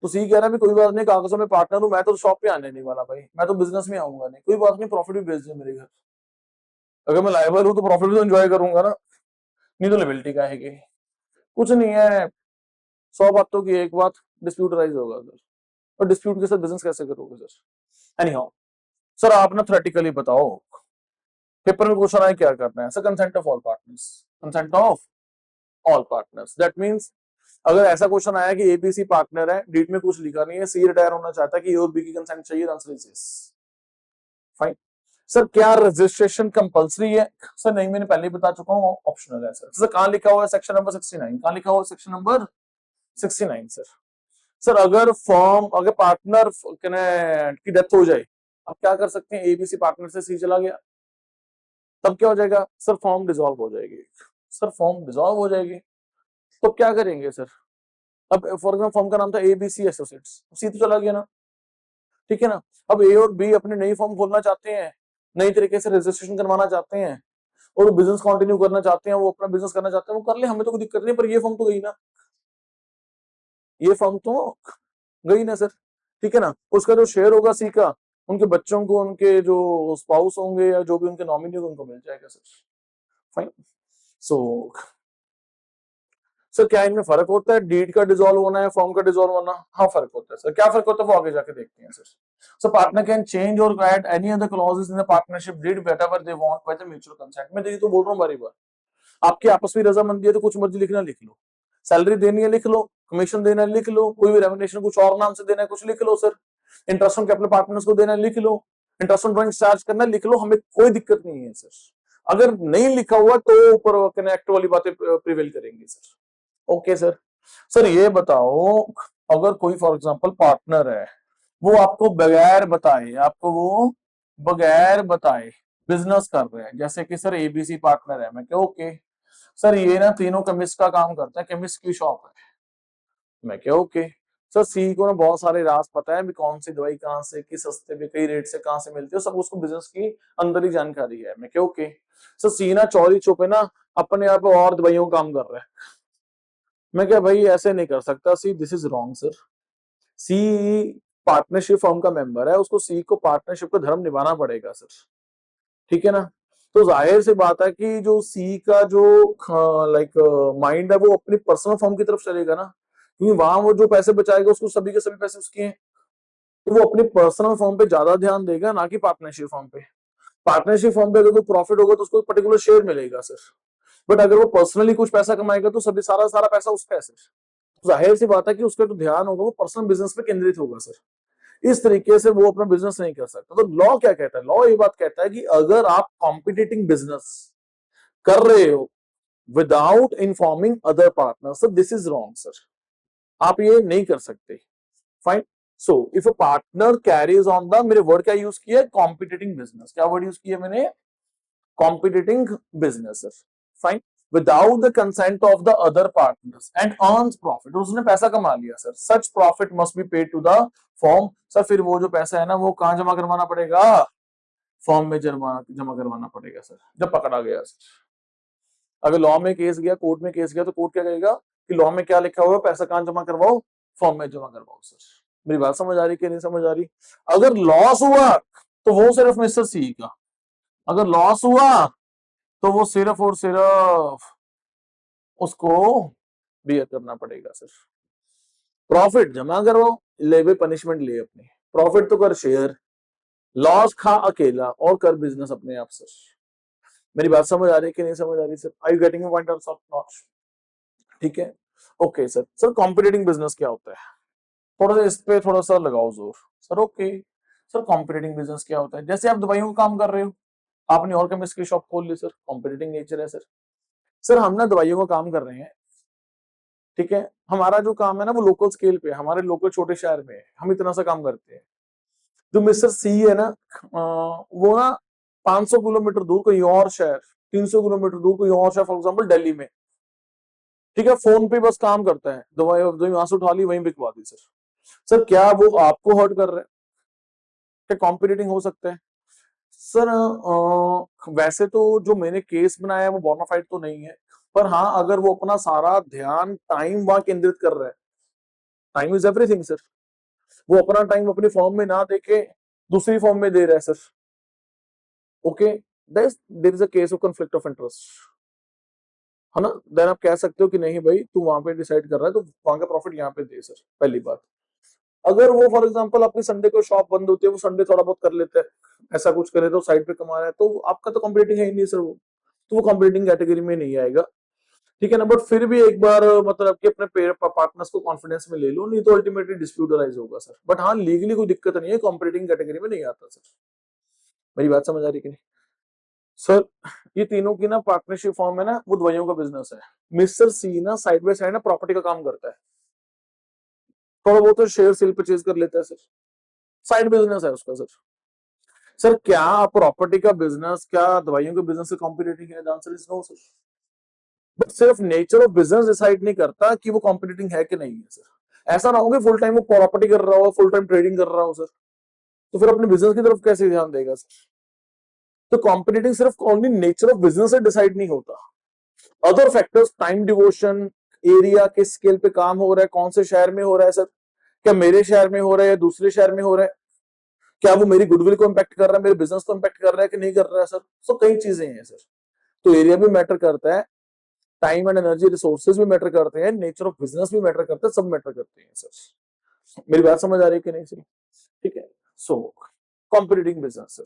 S1: तो सी कह रहा है भी कोई बात नहीं, कागजों में पार्टनर हूं, मैं तो शॉप पे आने नहीं वाला भाई, मैं तो बिजनेस में आऊंगा नहीं, कोई बात नहीं, प्रॉफिट भी भेज दे मेरे घर। अगर मैं लायबल हूं तो प्रॉफिट भी तो एंजॉय करूंगा ना, नहीं तो लायबिलिटी का है कि कुछ नहीं है। 100 बातों की एक बात, डिस्प्यूट राइज होगा सर, और डिस्प्यूट के साथ बिजनेस कैसे करोगे सर? एनी हाउ सर, आप ना थ्योरेटिकली बताओ, पेपर में क्वेश्चन आए क्या करना है sir? Consent of all partners, consent of all partners, that means अगर ऐसा क्वेश्चन आया कि एबीसी पार्टनर है, डीट में कुछ लिखा नहीं है, सी रिटायर होना चाहता है कि ए और बी की कंसेंट चाहिए, answer is yes. Fine sir, क्या रजिस्ट्रेशन कंपलसरी है? सर नहीं, मैंने पहले ही बता चुका हूं, ऑप्शनल है सर। सर कहां लिखा हुआ है? Section number 69। कहां लिखा हुआ है? Section number 69 sir. सर अगर फॉर्म, अगर पार्टनर की डेथ हो जाए, आप क्या कर सकते हैं? एबीसी पार्टनर से सी चला गया, तब क्या हो जाएगा सर? फॉर्म डिसॉल्व हो जाएगी। सर फॉर्म डिसॉल्व हो जाएगी तो क्या करेंगे सर? अब फॉर एग्जाम्पल फॉर्म का नाम था एबीसी एसोसिएट्स, सी तो चला गया ना, ठीक है ना। अब ए और बी अपने नई फॉर्म खोलना चाहते हैं, नई तरीके से रजिस्ट्रेशन करवाना चाहते हैं और वो बिजनेस कंटिन्यू करना चाहते हैं, वो अपना बिजनेस करना चाहते हैं, वो कर ले, हमें तो कोई दिक्कत नहीं, पर ये फॉर्म तो गई ना, ये फॉर्म तो गई ना सर, ठीक है ना। उसका जो शेयर होगा सी का, उनके बच्चों को, उनके जो स्पाउस होंगे या जो भी उनके नॉमिनी होंगे, उनको मिल जाएगा सर। फाइन सो सर क्या इनमें फर्क होता है, डीड का डिसॉल्व होना है, फॉर्म का डिसॉल्व होना? हाँ फर्क होता है सर। क्या फर्क होता है वो आगे जाके देखते हैं sir. So partner can change और add any other clauses in the partnership deed whatever they want by the mutual consent. मैं तो बोल रहा हूँ बारी बार, आपकी आपस में रजामंदी है तो कुछ मर्जी लिखना लिख लो, सैलरी देनी है लिख लो, कमीशन देना है लिख लो, कोई भी रेमुनरेशन कुछ और नाम से देना है कुछ लिख लो sir, interest on capital partners को देना है लिख लो, इंटरेस्ट ऑन ड्राइंग चार्ज करना है लिख लो, हमें कोई दिक्कत नहीं है सर। अगर नहीं लिखा हुआ तो ऊपर कनेक्ट वाली बातें प्रिवेल करेंगी सर। Okay sir. सर ये बताओ, अगर कोई फॉर एग्जांपल पार्टनर है, वो आपको बगैर बताए, आपको वो बगैर बताए बिजनेस कर रहे हैं, जैसे कि सर एबीसी पार्टनर है, मैं क्या ओके सर ये ना तीनों केमिस्ट का काम करता है, केमिस्ट की शॉप है, मैं क्या ओके सर सी को ना बहुत सारे राज पता है भी, कौन सी दवाई कहाँ से, किस सस्ते पे, कई रेट से कहाँ से मिलती है, सब उसको बिजनेस की अंदर ही जानकारी है, मैं क्या ओके सर सी ना चौरी छुपे ना अपने आप और दवाइयों का काम कर रहा है, मैं क्या भाई ऐसे नहीं कर सकता C, this is wrong sir. C partnership firm का मेंबर है, उसको सी को पार्टनरशिप का धर्म निभाना पड़ेगा सर, ठीक है ना। तो जाहिर सी बात है कि जो सी का जो लाइक माइंड है वो अपनी पर्सनल फर्म की तरफ चलेगा ना, क्योंकि वहां वो जो पैसे बचाएगा उसको सभी के सभी पैसे उसके हैं, तो वो अपनी पर्सनल फर्म पे ज्यादा ध्यान देगा ना कि पार्टनरशिप फर्म पे। पार्टनरशिप फर्म पे अगर कोई प्रॉफिट होगा तो उसको पर्टिकुलर शेयर मिलेगा सर, बट अगर वो पर्सनली कुछ पैसा कमाएगा तो सभी सारा सारा पैसा उसका है सर। तो जाहिर सी बात है कि उसका जो ध्यान होगा वो पर्सनल बिजनेस पे केंद्रित होगा सर, इस तरीके से वो अपना बिजनेस नहीं कर सकता। तो लॉ क्या कहता है? लॉ ये बात कहता है कि अगर आप कॉम्पिटिटिंग बिजनेस कर रहे हो without informing other partner, sir this is wrong sir, आप ये नहीं कर सकते। Fine so if a partner carries on the, मेरे वर्ड क्या यूज किया है? Competing business. क्या वर्ड यूज किया मैंने? Competing business sir. Fine without the consent of the other partners and earns profit, उसने पैसा कमा लिया sir, such profit must be paid to the form. Sir फिर वो जो पैसा है ना वो कहां जमा करवाना पड़ेगा? फॉर्म में जमा करवाना पड़ेगा सर, जब पकड़ा गया सर। अगर लॉ में केस गया, कोर्ट में केस गया, तो कोर्ट क्या कहेगा कि लॉ में क्या लिखा हुआ है, पैसा कहां जमा करवाओ? फॉर्म में जमा करवाओ सर। मेरी बात समझ आ रही कि नहीं समझ आ रही? अगर लॉस हुआ तो वो सिर्फ मिस्टर सी का, अगर लॉस हुआ तो वो सिर्फ और सिर्फ उसको बियर करना पड़ेगा सर। प्रॉफिट जमा करो, ले भी पनिशमेंट ले अपनी, प्रॉफिट तो कर शेयर, लॉस खा अकेला और कर बिजनेस अपने आप सर। मेरी बात समझ आ रही है कि नहीं समझ आ रही sir? I you getting a point of not? ठीक है okay sir. Sir competing business क्या होता है? थोड़ा सा इस पे थोड़ा सा लगाओ जोर sir. Okay sir competing business क्या होता है? जैसे आप दवाइयों का काम कर रहे हो, आपने और केमिस्ट की शॉप खोल ली सर, कॉम्पिटिटिंग नेचर है सर। सर हम ना दवाइयों का काम कर रहे हैं, ठीक है, हमारा जो काम है ना वो लोकल स्केल पे, हमारे लोकल छोटे शहर में है, हम इतना सा काम करते हैं। जो मिस्टर सी है ना, वो ना 500 किलोमीटर दूर कोई और शहर, 300 किलोमीटर दूर कोई और शहर, फॉर एग्जाम्पल दिल्ली में, ठीक है, फोन पे बस काम करता है, दवाई वहां से उठा ली वहीं बिकवा दी सर। सर क्या वो आपको हर्ट कर रहे हैं? क्या कॉम्पिटिटिंग हो सकता है? सर वैसे तो जो मैंने केस बनाया है वो बोनाफाइड तो नहीं है, पर हाँ अगर वो अपना सारा ध्यान टाइम वहां केंद्रित कर रहा है, टाइम इज एवरीथिंग सर, वो अपना टाइम अपनी फॉर्म में ना देके दूसरी फॉर्म में दे रहा है sir, okay, there is a case of conflict of interest, है ना। देन आप कह सकते हो कि नहीं भाई तू वहां पे डिसाइड कर रहा है तो वहां का प्रॉफिट यहाँ पे दे सर, पहली बात। अगर वो फॉर एग्जांपल अपनी संडे को शॉप बंद होती है, वो संडे थोड़ा बहुत कर लेते हैं, ऐसा कुछ करे तो साइड पे कमा रहा है, तो आपका तो कंप्लीटिंग है ही नहीं सर, वो तो वो कंप्लीटिंग कैटेगरी में नहीं आएगा, ठीक है ना। बट फिर भी एक बार मतलब कि अपने पार्टनर्स को कॉन्फिडेंस में ले लो, नहीं तो अल्टीमेटली डिस्प्यूट अराइज होगा सर। बट हाँ लीगली कोई दिक्कत नहीं है, कंप्लीटिंग कैटेगरी में नहीं आता सर। मेरी बात समझ आ रही कि नहीं सर? ये तीनों की ना पार्टनरशिप फॉर्म है ना, वो दवाइयों का बिजनेस है। मिस्टर सी ना साइड बाय साइड ना प्रॉपर्टी का काम करता है, थोड़ा बहुत तो शेयर सेल परचेज कर लेता है सर, साइड बिजनेस है उसका सर। सर क्या प्रॉपर्टी का बिजनेस क्या दवाइयों के बिजनेस से कॉम्पिटिटिंग है? Answer is no sir. But सिर्फ नेचर ऑफ बिजनेस डिसाइड नहीं करता कि वो कॉम्पिटिटिंग है कि नहीं है सर। ऐसा ना हो कि फुल टाइम वो प्रॉपर्टी कर रहा हो, फुल टाइम ट्रेडिंग कर रहा हो सर, तो फिर अपने बिजनेस की तरफ कैसे ध्यान देगा सर? तो कॉम्पिटिटिंग सिर्फ ओनली नेचर ऑफ बिजनेस से डिसाइड नहीं होता, other factors, time devotion, area, किस स्केल पे काम हो रहा है, कौन से शहर में हो रहा है सर, क्या मेरे शहर में हो रहा है या दूसरे शहर में हो रहा है, क्या वो मेरी गुडविल को इम्पैक्ट कर रहा है, मेरे बिजनेस को इम्पैक्ट कर रहा है कि नहीं कर रहा है सर। सो कई चीजें हैं सर, तो एरिया भी मैटर करता है, टाइम एंड एनर्जी रिसोर्सेज भी मैटर करते हैं, नेचर ऑफ बिजनेस भी मैटर करता है, सब मैटर करते हैं सर। मेरी बात समझ आ रही है कि नहीं सर? ठीक है, सो कॉम्पिटिटिंग बिजनेस सर,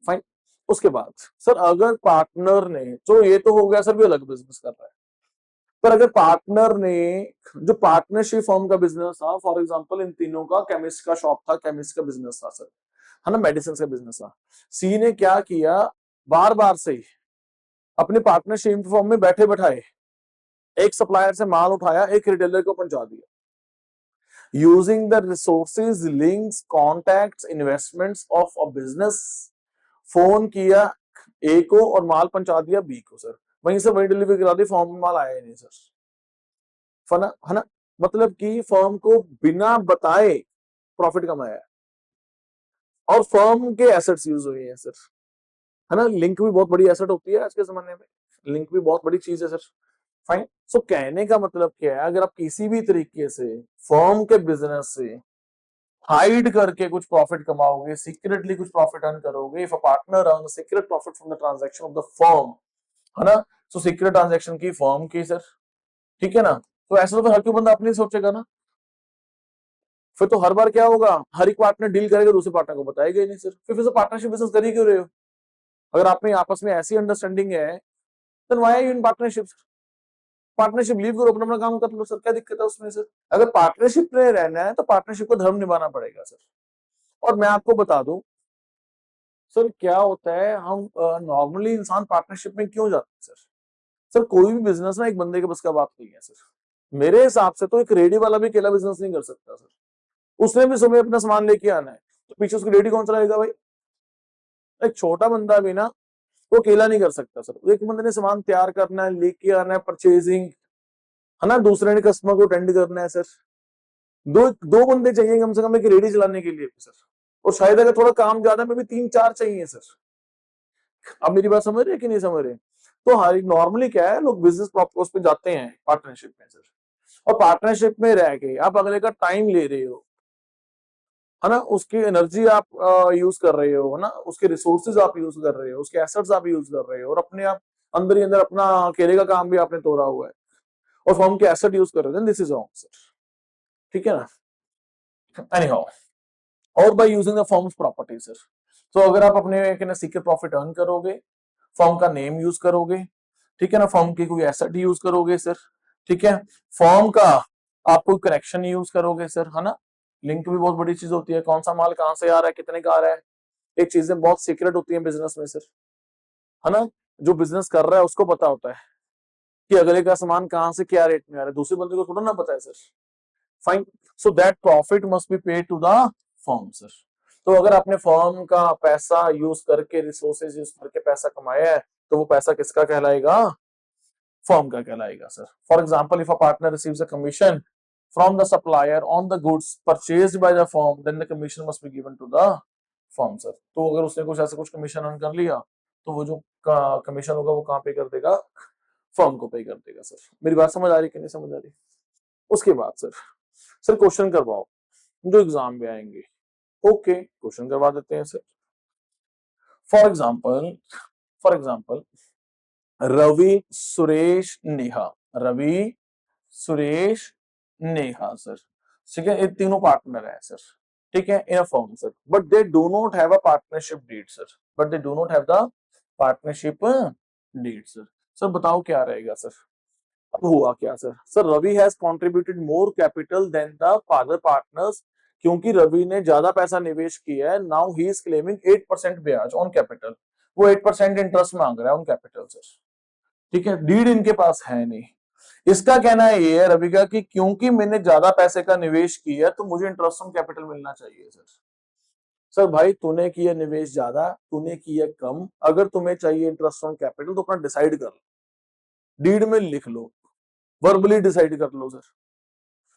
S1: फाइन। उसके बाद सर अगर पार्टनर ने, जो ये तो हो गया सर भी अलग बिजनेस कर रहा है, पर अगर पार्टनर ने जो पार्टनरशिप फॉर्म का बिजनेस था, फॉर एग्जांपल इन तीनों का केमिस्ट का शॉप था, केमिस्ट का बिजनेस था सर, है ना, मेडिसिन का बिजनेस था। सी ने क्या किया, बार बार से अपने पार्टनरशिप फॉर्म में बैठे बैठाए एक सप्लायर से माल उठाया, एक रिटेलर को पहुंचा दिया, using the resources, links, contacts, investments of a business. Phone किया ए को और माल पहुंचा दिया बी को सर, वहीं से वहीं डिलीवरी करा दी, फॉर्म में माल आया ही नहीं सर, फना है ना। मतलब कि फर्म को बिना बताए प्रॉफिट कमाया है, और फर्म के एसेट्स यूज हुए हैं सर, है ना। लिंक भी बहुत बड़ी एसेट होती है आज के जमाने में, लिंक भी बहुत बड़ी चीज है सर, फाइन। सो कहने का मतलब क्या है, अगर आप किसी भी तरीके से फर्म के बिजनेस से हाइड करके कुछ प्रॉफिट कमाओगे, सीक्रेटली कुछ प्रॉफिट अर्न करोगे, if a partner earn secret profit from the transaction of the firm, है ना, सो सीक्रेट ट्रांजैक्शन की फर्म की सर, ठीक है ना। तो ऐसा तो हर कोई बंदा अपनी सोचेगा ना, फिर तो हर बार क्या होगा, हर एक पार्टनर डील करेगा, दूसरे पार्टनर को बताएगा ही नहीं सर, फिर से पार्टनरशिप बिजनेस कर ही क्यों रहे हो? अगर आप में आपस में ऐसी अंडरस्टैंडिंग है, then why are you in partnership? Partnership leave करो, अपना अपना काम कर लो सर, क्या दिक्कत है उसमें सर? अगर पार्टनरशिप में रहना है तो पार्टनरशिप को धर्म निभाना पड़ेगा सर। और मैं आपको बता दूं सर, क्या होता है, हम नॉर्मली इंसान पार्टनरशिप में क्यों जाते हैं सर? सर कोई भी बिजनेस ना एक बंदे के बस का बात नहीं है सर, मेरे हिसाब से तो एक रेडी वाला भी अकेला बिजनेस नहीं कर सकता सर, उसने भी सुबह अपना सामान लेके आना है, तो पीछे उसकी रेडी कौन चलाएगा भाई? एक छोटा बंदा भी ना वो अकेला नहीं कर सकता सर, एक बंदे ने सामान तैयार करना है, लेके आना है, परचेजिंग, है ना, दूसरे ने कस्टमर को अटेंड करना है सर, दो दो बंदे चाहिए कम से कम एक रेडी चलाने के लिए सर, और शायद अगर थोड़ा काम ज्यादा में भी तीन चार चाहिए सर। अब मेरी बात समझ रहे हैं कि नहीं समझ रहे? तो हर नॉर्मली क्या है, लोग बिजनेस प्रॉपोज पे जाते हैं पार्टनरशिप में सर, और पार्टनरशिप में रह के आप अगले का टाइम ले रहे हो, है ना, उसकी एनर्जी आप यूज कर रहे हो, है ना, उसके रिसोर्सेज आप यूज कर रहे हो, उसके एसेट्स आप यूज कर रहे हो, और अपने आप अंदर ही अंदर अपना अकेले का काम भी आपने तोड़ा हुआ है, और फॉर्म के एसेट यूज कर रहे हो, दिस इज रॉन्ग सर, ठीक है ना। एनी हाउ, और by using the forms property sir, तो अगर आप अपने सीक्रेट प्रॉफिट अर्न करोगे, फॉर्म का नेम यूज करोगे, ठीक है ना, फॉर्म की कोई एसेट यूज करोगे सर, ठीक है, फॉर्म का आप कोई कनेक्शन यूज करोगे सर, है ना। लिंक भी बहुत बड़ी चीज होती है, कौन सा माल कहां से आ रहा है, कितने का आ रहा है, एक चीजें बहुत सीक्रेट होती है बिजनेस में सर, है ना। जो बिजनेस कर रहा है उसको पता होता है कि अगले का सामान कहां से क्या रेट में आ रहा है, दूसरे बंदे को थोड़ा ना पता है sir, fine. So that profit must be paid to the firm sir. तो अगर आपने फर्म का पैसा यूज करके, रिसोर्सेज यूज करके पैसा कमाया है, तो वो पैसा किसका कहलाएगा? फर्म का कहलाएगा sir. For example if a partner receives a commission from the supplier on the goods purchased by the firm then the commission must be given to the firm sir. तो अगर उसने कुछ ऐसा कुछ कमीशन अर्न कर लिया तो वो जो कमीशन होगा वो कहाँ पे कर देगा, फर्म को पे कर देगा सर। मेरी बात समझ आ रही कि नहीं समझ आ रही? उसके बाद सर क्वेश्चन करवाओ जो एग्जाम में आएंगे। ओके क्वेश्चन करवा देते हैं sir. For example Ravi Suresh Neha, Ravi Suresh Neha sir, ठीक है, ये तीनों पार्टनर है सर, ठीक है, in a firm sir, but they do not have a partnership deed sir, but they do not have the partnership deed sir. Sir बताओ क्या रहेगा सर? अब हुआ क्या sir Ravi has contributed more capital than the father partners, क्योंकि रवि ने ज्यादा पैसा निवेश किया है, नाउ ही इज क्लेमिंग 8% ब्याज ऑन कैपिटल, वो 8% इंटरेस्ट मांग रहा है ऑन कैपिटल सर, ठीक है, डीड इनके पास है नहीं। इसका कहना है ये है रवि का कि क्योंकि मैंने ज्यादा पैसे का निवेश किया तो मुझे इंटरेस्ट ऑन कैपिटल मिलना चाहिए सर। सर भाई तूने किया निवेश ज्यादा, तूने किया कम, अगर तुम्हें चाहिए इंटरेस्ट ऑन कैपिटल तो अपना डिसाइड कर लो, डीड में लिख लो, वर्बली डिसाइड कर लो सर।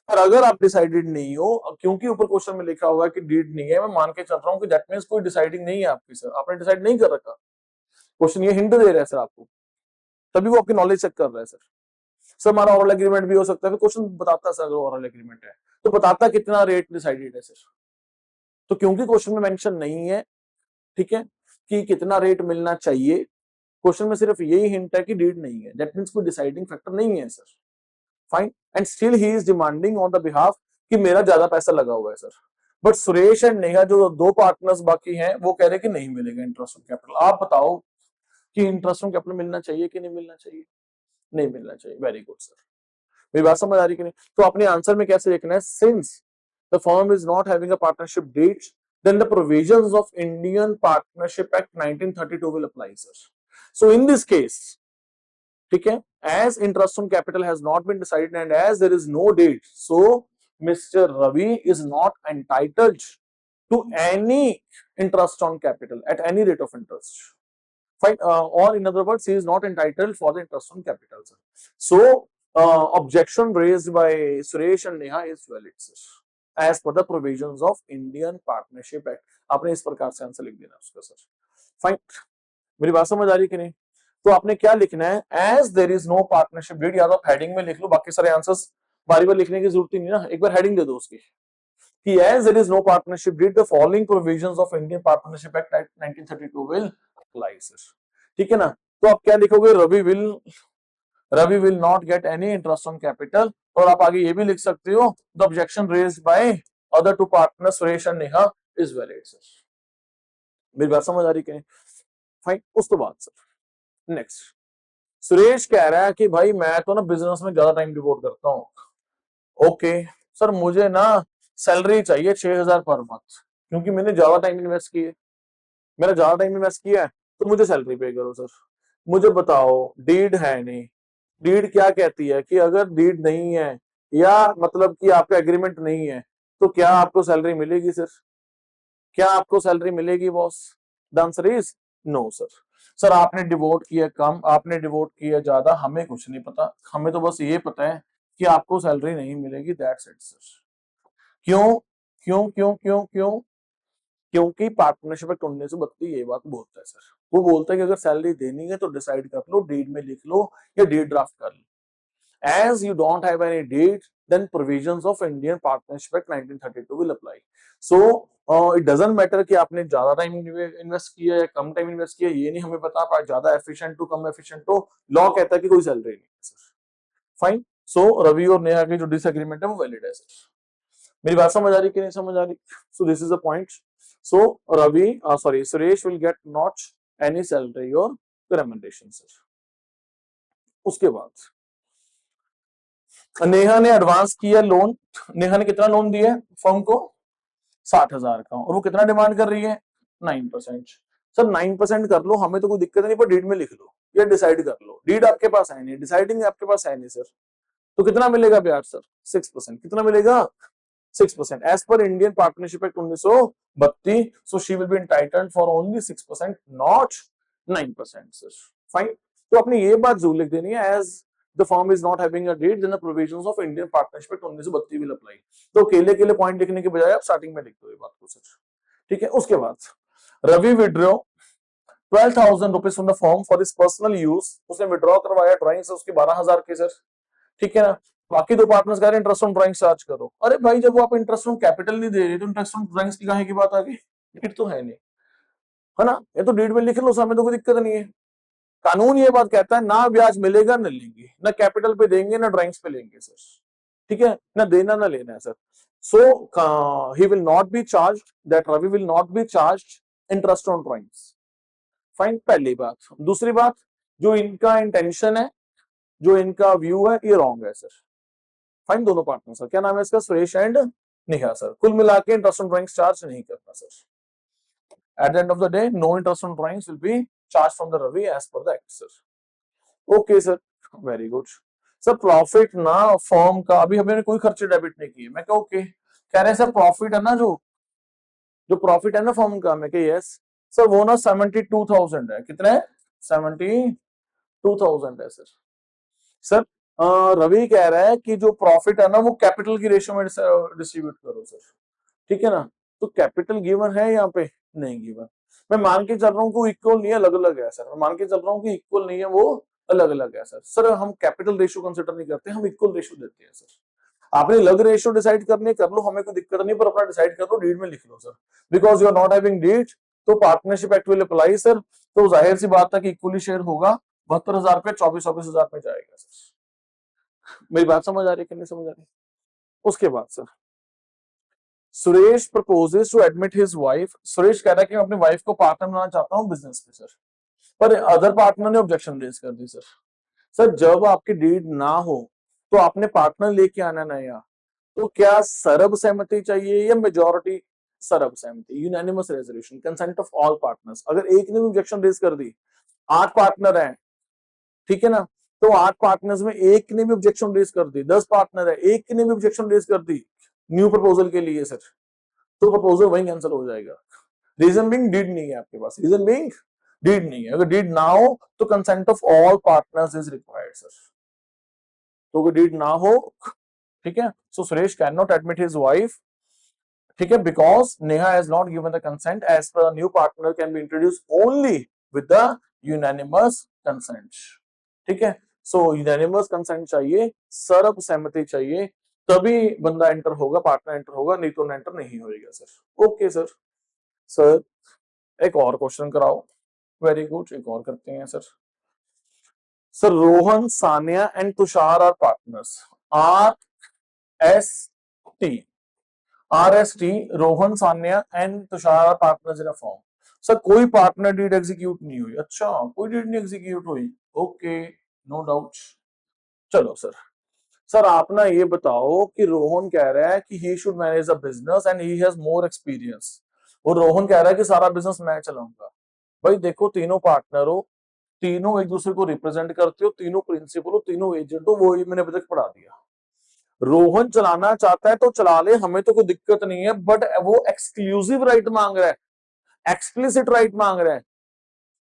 S1: पर अगर आप डिसाइडेड नहीं हो, क्योंकि ऊपर क्वेश्चन में लिखा होगा कि डीड नहीं है, मैं मान के चल रहा हूँ कि दैट मींस कोई डिसाइडिंग नहीं है आपकी सर, आपने डिसाइड नहीं कर रखा, क्वेश्चन ये हिंट दे रहा है सर आपको, तभी वो आपकी नॉलेज चेक कर रहा है सर हमारा ओरल एग्रीमेंट भी हो सकता है, क्वेश्चन बताता है सर अगर ओरल एग्रीमेंट है तो बताता कितना रेट डिसाइडेड है सर, तो क्योंकि क्वेश्चन में मेंशन नहीं है, ठीक है, कि कितना रेट मिलना चाहिए, क्वेश्चन में सिर्फ यही हिंट है कि डीड नहीं है, दैट मींस कोई डिसाइडिंग फैक्टर नहीं है sir, fine, and still he is demanding on the behalf कि मेरा ज्यादा पैसा लगा हुआ है sir, but Suresh and Neha जो दो पार्टनर्स बाकी हैं वो कह रहे कि नहीं मिलेगा इंटरेस्ट ऑन कैपिटल। आप बताओ कि इंटरेस्ट ऑन कैपिटल मिलना चाहिए कि नहीं मिलना चाहिए? नहीं मिलना चाहिए, वेरी गुड सर। मेरी बात समझ आ रही कि नहीं? तो अपने आंसर में कैसे लिखना है, since the firm is not having a partnership date then the provisions of Indian partnership act 1932 will apply sir. So in this case, ठीक है, as interest on capital has not been decided and as there is no date, so Mr. Ravi is not entitled to any interest on capital at any rate of interest, fine, or in other words he is not entitled for the interest on capital sir. So objection raised by Suresh and Neha is valid sir, as per the provisions of Indian Partnership Act। आपने इस प्रकार से आंसर लिख देना उसका सर, फाइन। मेरी बात समझ आ रही कि नहीं? तो आपने क्या लिखना है, as there is no partnership deed, या तो आप हेडिंग में लिख लो, बाकी सारे आंसर्स बारी बार लिखने की जरूरत ही नहीं ना, एक बार हेडिंग दे दो उसकी कि as there is no partnership deed the following provisions of Indian partnership act 1932 will apply sir, ठीक है ना। तो आप क्या लिखोगे, Ravi will not get any interest on capital, और आप आगे ये भी लिख सकते हो the objection raised by other two partner Suresh and Neha is valid sir. मेरी बात समझ आ रही है? फाइन। उस तो बाद सर नेक्स्ट सुरेश कह रहा है कि भाई मैं तो ना बिजनेस में ज्यादा टाइम डिवोट करता हूँ। ओके सर मुझे ना सैलरी चाहिए 6,000 पर मंथ, क्योंकि मैंने ज्यादा टाइम इन्वेस्ट किया, मेरा ज्यादा टाइम इन्वेस्ट किया है तो मुझे सैलरी पे करो सर। मुझे बताओ डीड है नहीं, डीड क्या कहती है कि अगर डीड नहीं है या मतलब कि आपका एग्रीमेंट नहीं है तो क्या आपको सैलरी मिलेगी सर? क्या आपको सैलरी मिलेगी boss? The answer is no sir. Sir आपने डिवोट किया कम, आपने डिवोट किया ज्यादा, हमें कुछ नहीं पता, हमें तो बस ये पता है कि आपको सैलरी नहीं मिलेगी, दैट्स इट सर। क्यों क्यों क्यों क्यों क्यों? क्योंकि पार्टनरशिप एक्ट 1932 ये बात बोलता है सर, वो बोलता है कि अगर सैलरी देनी है तो डिसाइड कर लो, डीड में लिख लो या डीड ड्राफ्ट कर लो। As you don't have any date, then provisions of Indian Partnership Act 1932 will apply. So it doesn't matter कि आपने ज्यादा टाइम इन्वेस्ट किया या कम टाइम इन्वेस्ट किया, ये नहीं हमें पता, आप ज्यादा एफिशिएंट हो कम एफिशिएंट हो, लॉ कहता है कि कोई सैलरी नहीं है सर, फाइन। सो रवि और नेहा की जो डिसएग्रीमेंट है वो वैलिड है सर। मेरी बात समझ आ रही कि नहीं समझ आ रही? So this is the point. So Ravi sorry Suresh will get not any salary और रेमुनरेशन सर। उसके बाद नेहा ने एडवांस किया लोन, नेहा ने कितना लोन दिया है फर्म को? 60,000 का, और वो कितना डिमांड कर रही है? 9%। सर 9% कर लो, हमें तो कोई दिक्कत नहीं, पर डीड में लिख लो या डिसाइड कर लो, डीड आपके पास है नहीं, डिसाइडिंग आपके पास है नहीं सर, तो कितना मिलेगा ब्याज सर? 6%। कितना मिलेगा? 6%। As per Indian partnership act 1932, so she will be entitled for only 6%, not 9% sir, fine. तो आपने ये बात जरूर लिख देनी है, as the firm is not having a deed, then the provisions of Indian Partnership Act 1932 will apply. तो अकेले पॉइंट लिखने के बजाय आप स्टार्टिंग में लिख दो ये बात को सर, ठीक है। उसके बाद Ravi withdraw 12,000 rupees from the form for his personal use, उसने विड्रॉ करवाया ड्राइंग से उसके 12,000 के सर, ठीक है ना। बाकी दो पार्टनर्स कह रहे हैं इंटरेस्ट ऑन ड्राइंग चार्ज करो। अरे भाई जब वो आप इंटरेस्ट ऑन कैपिटल नहीं दे रहे तो इंटरेस्ट ऑन ड्राइंग्स की काहे की बात आ गई, डीड तो है नहीं, है ना, ये तो डीड में लिख लो, सामने तो कोई दिक्कत नहीं है। कानून ये बात कहता है ना ब्याज मिलेगा ना लेंगे, ना कैपिटल पे देंगे ना ड्राइंग्स पे लेंगे सर, ठीक है, ना देना ना लेना है sir. So he will not be charge, that Ravi will not be charge interest on drawings, fine, पहली बात। दूसरी बात, जो इनका इंटेंशन है, जो इनका व्यू है, ये रॉन्ग है सर, फाइन। दोनों पार्टनर सर, क्या नाम है इसका, सुरेश एंड नेहा सर। कुल मिला के इंटरेस्ट ऑन ड्राइंग्स चार्ज नहीं करना sir. At the end of the day, no interest on drawings will be charged from the Ravi as per the act, sir. Okay, sir. Very good. Sir, profit ना फॉर्म का अभी हमने कोई खर्चे डेबिट नहीं किए। मैं कहा ओके, कह रहे हैं सर प्रॉफिट है ना, जो प्रॉफिट है ना फॉर्म का। मैं कहा यस सर, वो ना 72,000 है। कितना है? 72,000 है सर। सर रवि कह रहा है कि जो प्रॉफिट है ना वो कैपिटल की रेशियो में डिस्ट्रीब्यूट करो सर, ठीक है ना। तो कैपिटल गिवन है यहाँ पे नहीं गिवन, मैं मान के चल रहा हूँ कि इक्वल नहीं है, अलग अलग है सर। मैं मान के चल रहा हूँ कि इक्वल नहीं है, वो अलग अलग है सर। सर हम कैपिटल रेशियो कंसिडर नहीं करते, हम इक्वल रेशियो देते हैं सर। आपने अलग रेशियो डिसाइड करनी कर लो, हमें कोई दिक्कत नहीं, पर अपना डिसाइड कर लो, डीड में लिख लो sir. Because you are not having deed, तो partnership act will apply sir. तो जाहिर सी बात है कि इक्वली शेयर होगा, 72,000 पे 24,000 में जाएगा सर। मेरी बात समझ आ रही है कि नहीं समझ आ रही? उसके बाद sir Suresh proposes to admit his wife. Suresh कह रहा है कि मैं अपनी वाइफ को पार्टनर बनाना चाहता हूं बिजनेस में सर, पर अदर पार्टनर ने ऑब्जेक्शन रेज कर दी सर। सर जब आपकी डीड ना हो तो आपने पार्टनर लेके आना नया, तो क्या सर्व सहमति चाहिए या मेजॉरिटी सर्व सहमति, unanimous resolution, consent of all partners. अगर एक ने भी ऑब्जेक्शन रेज कर दी, 8 पार्टनर हैं, ठीक है ना, तो 8 पार्टनर्स में एक ने भी ऑब्जेक्शन रेज कर दी, 10 पार्टनर है, एक ने भी ऑब्जेक्शन रेज कर दी न्यू प्रपोजल के लिए सर, तो प्रपोजल वहीं कैंसिल हो जाएगा। रीजन बीइंग डीड नहीं है आपके पास, रीजन बीइंग डीड नहीं है। अगर डीड ना हो तो consent of all partners is required sir. तो अगर डीड ना हो, ठीक है, so Suresh can not admit his wife, ठीक है, because Neha has not given the consent as per new partner can be introduced only with the unanimous consent, ठीक है। सो यूनानिमस कंसेंट चाहिए, सर्व सहमति चाहिए, तभी बंदा एंटर होगा, पार्टनर एंटर होगा, नहीं तो एंटर नहीं होगा सर। Okay sir. सर एक और क्वेश्चन कराओ। वेरी गुड, एक और करते हैं sir. Sir Rohan, Sania and Tushar are partners. RST, Rohan, Sania and Tushar are partners in a form. Sir कोई पार्टनर डीड एग्जीक्यूट नहीं हुई। अच्छा, कोई डीड नहीं एग्जीक्यूट हुई, ओके, नो डाउट। चलो सर, सर आप ना ये बताओ कि रोहन कह रहा है कि ही should manage a business and he has more experience, और रोहन कह रहा है कि सारा बिजनेस मैं चलाऊंगा। भाई देखो, तीनों पार्टनर हो, तीनों एक दूसरे को रिप्रेजेंट करते हो, तीनों प्रिंसिपल हो, तीनों एजेंट हो, वो ही मैंने अभी तक पढ़ा दिया। रोहन चलाना चाहता है तो चला ले, हमें तो कोई दिक्कत नहीं है, बट वो एक्सक्लूसिव राइट मांग रहा है, एक्सप्लिसिट राइट मांग रहा है।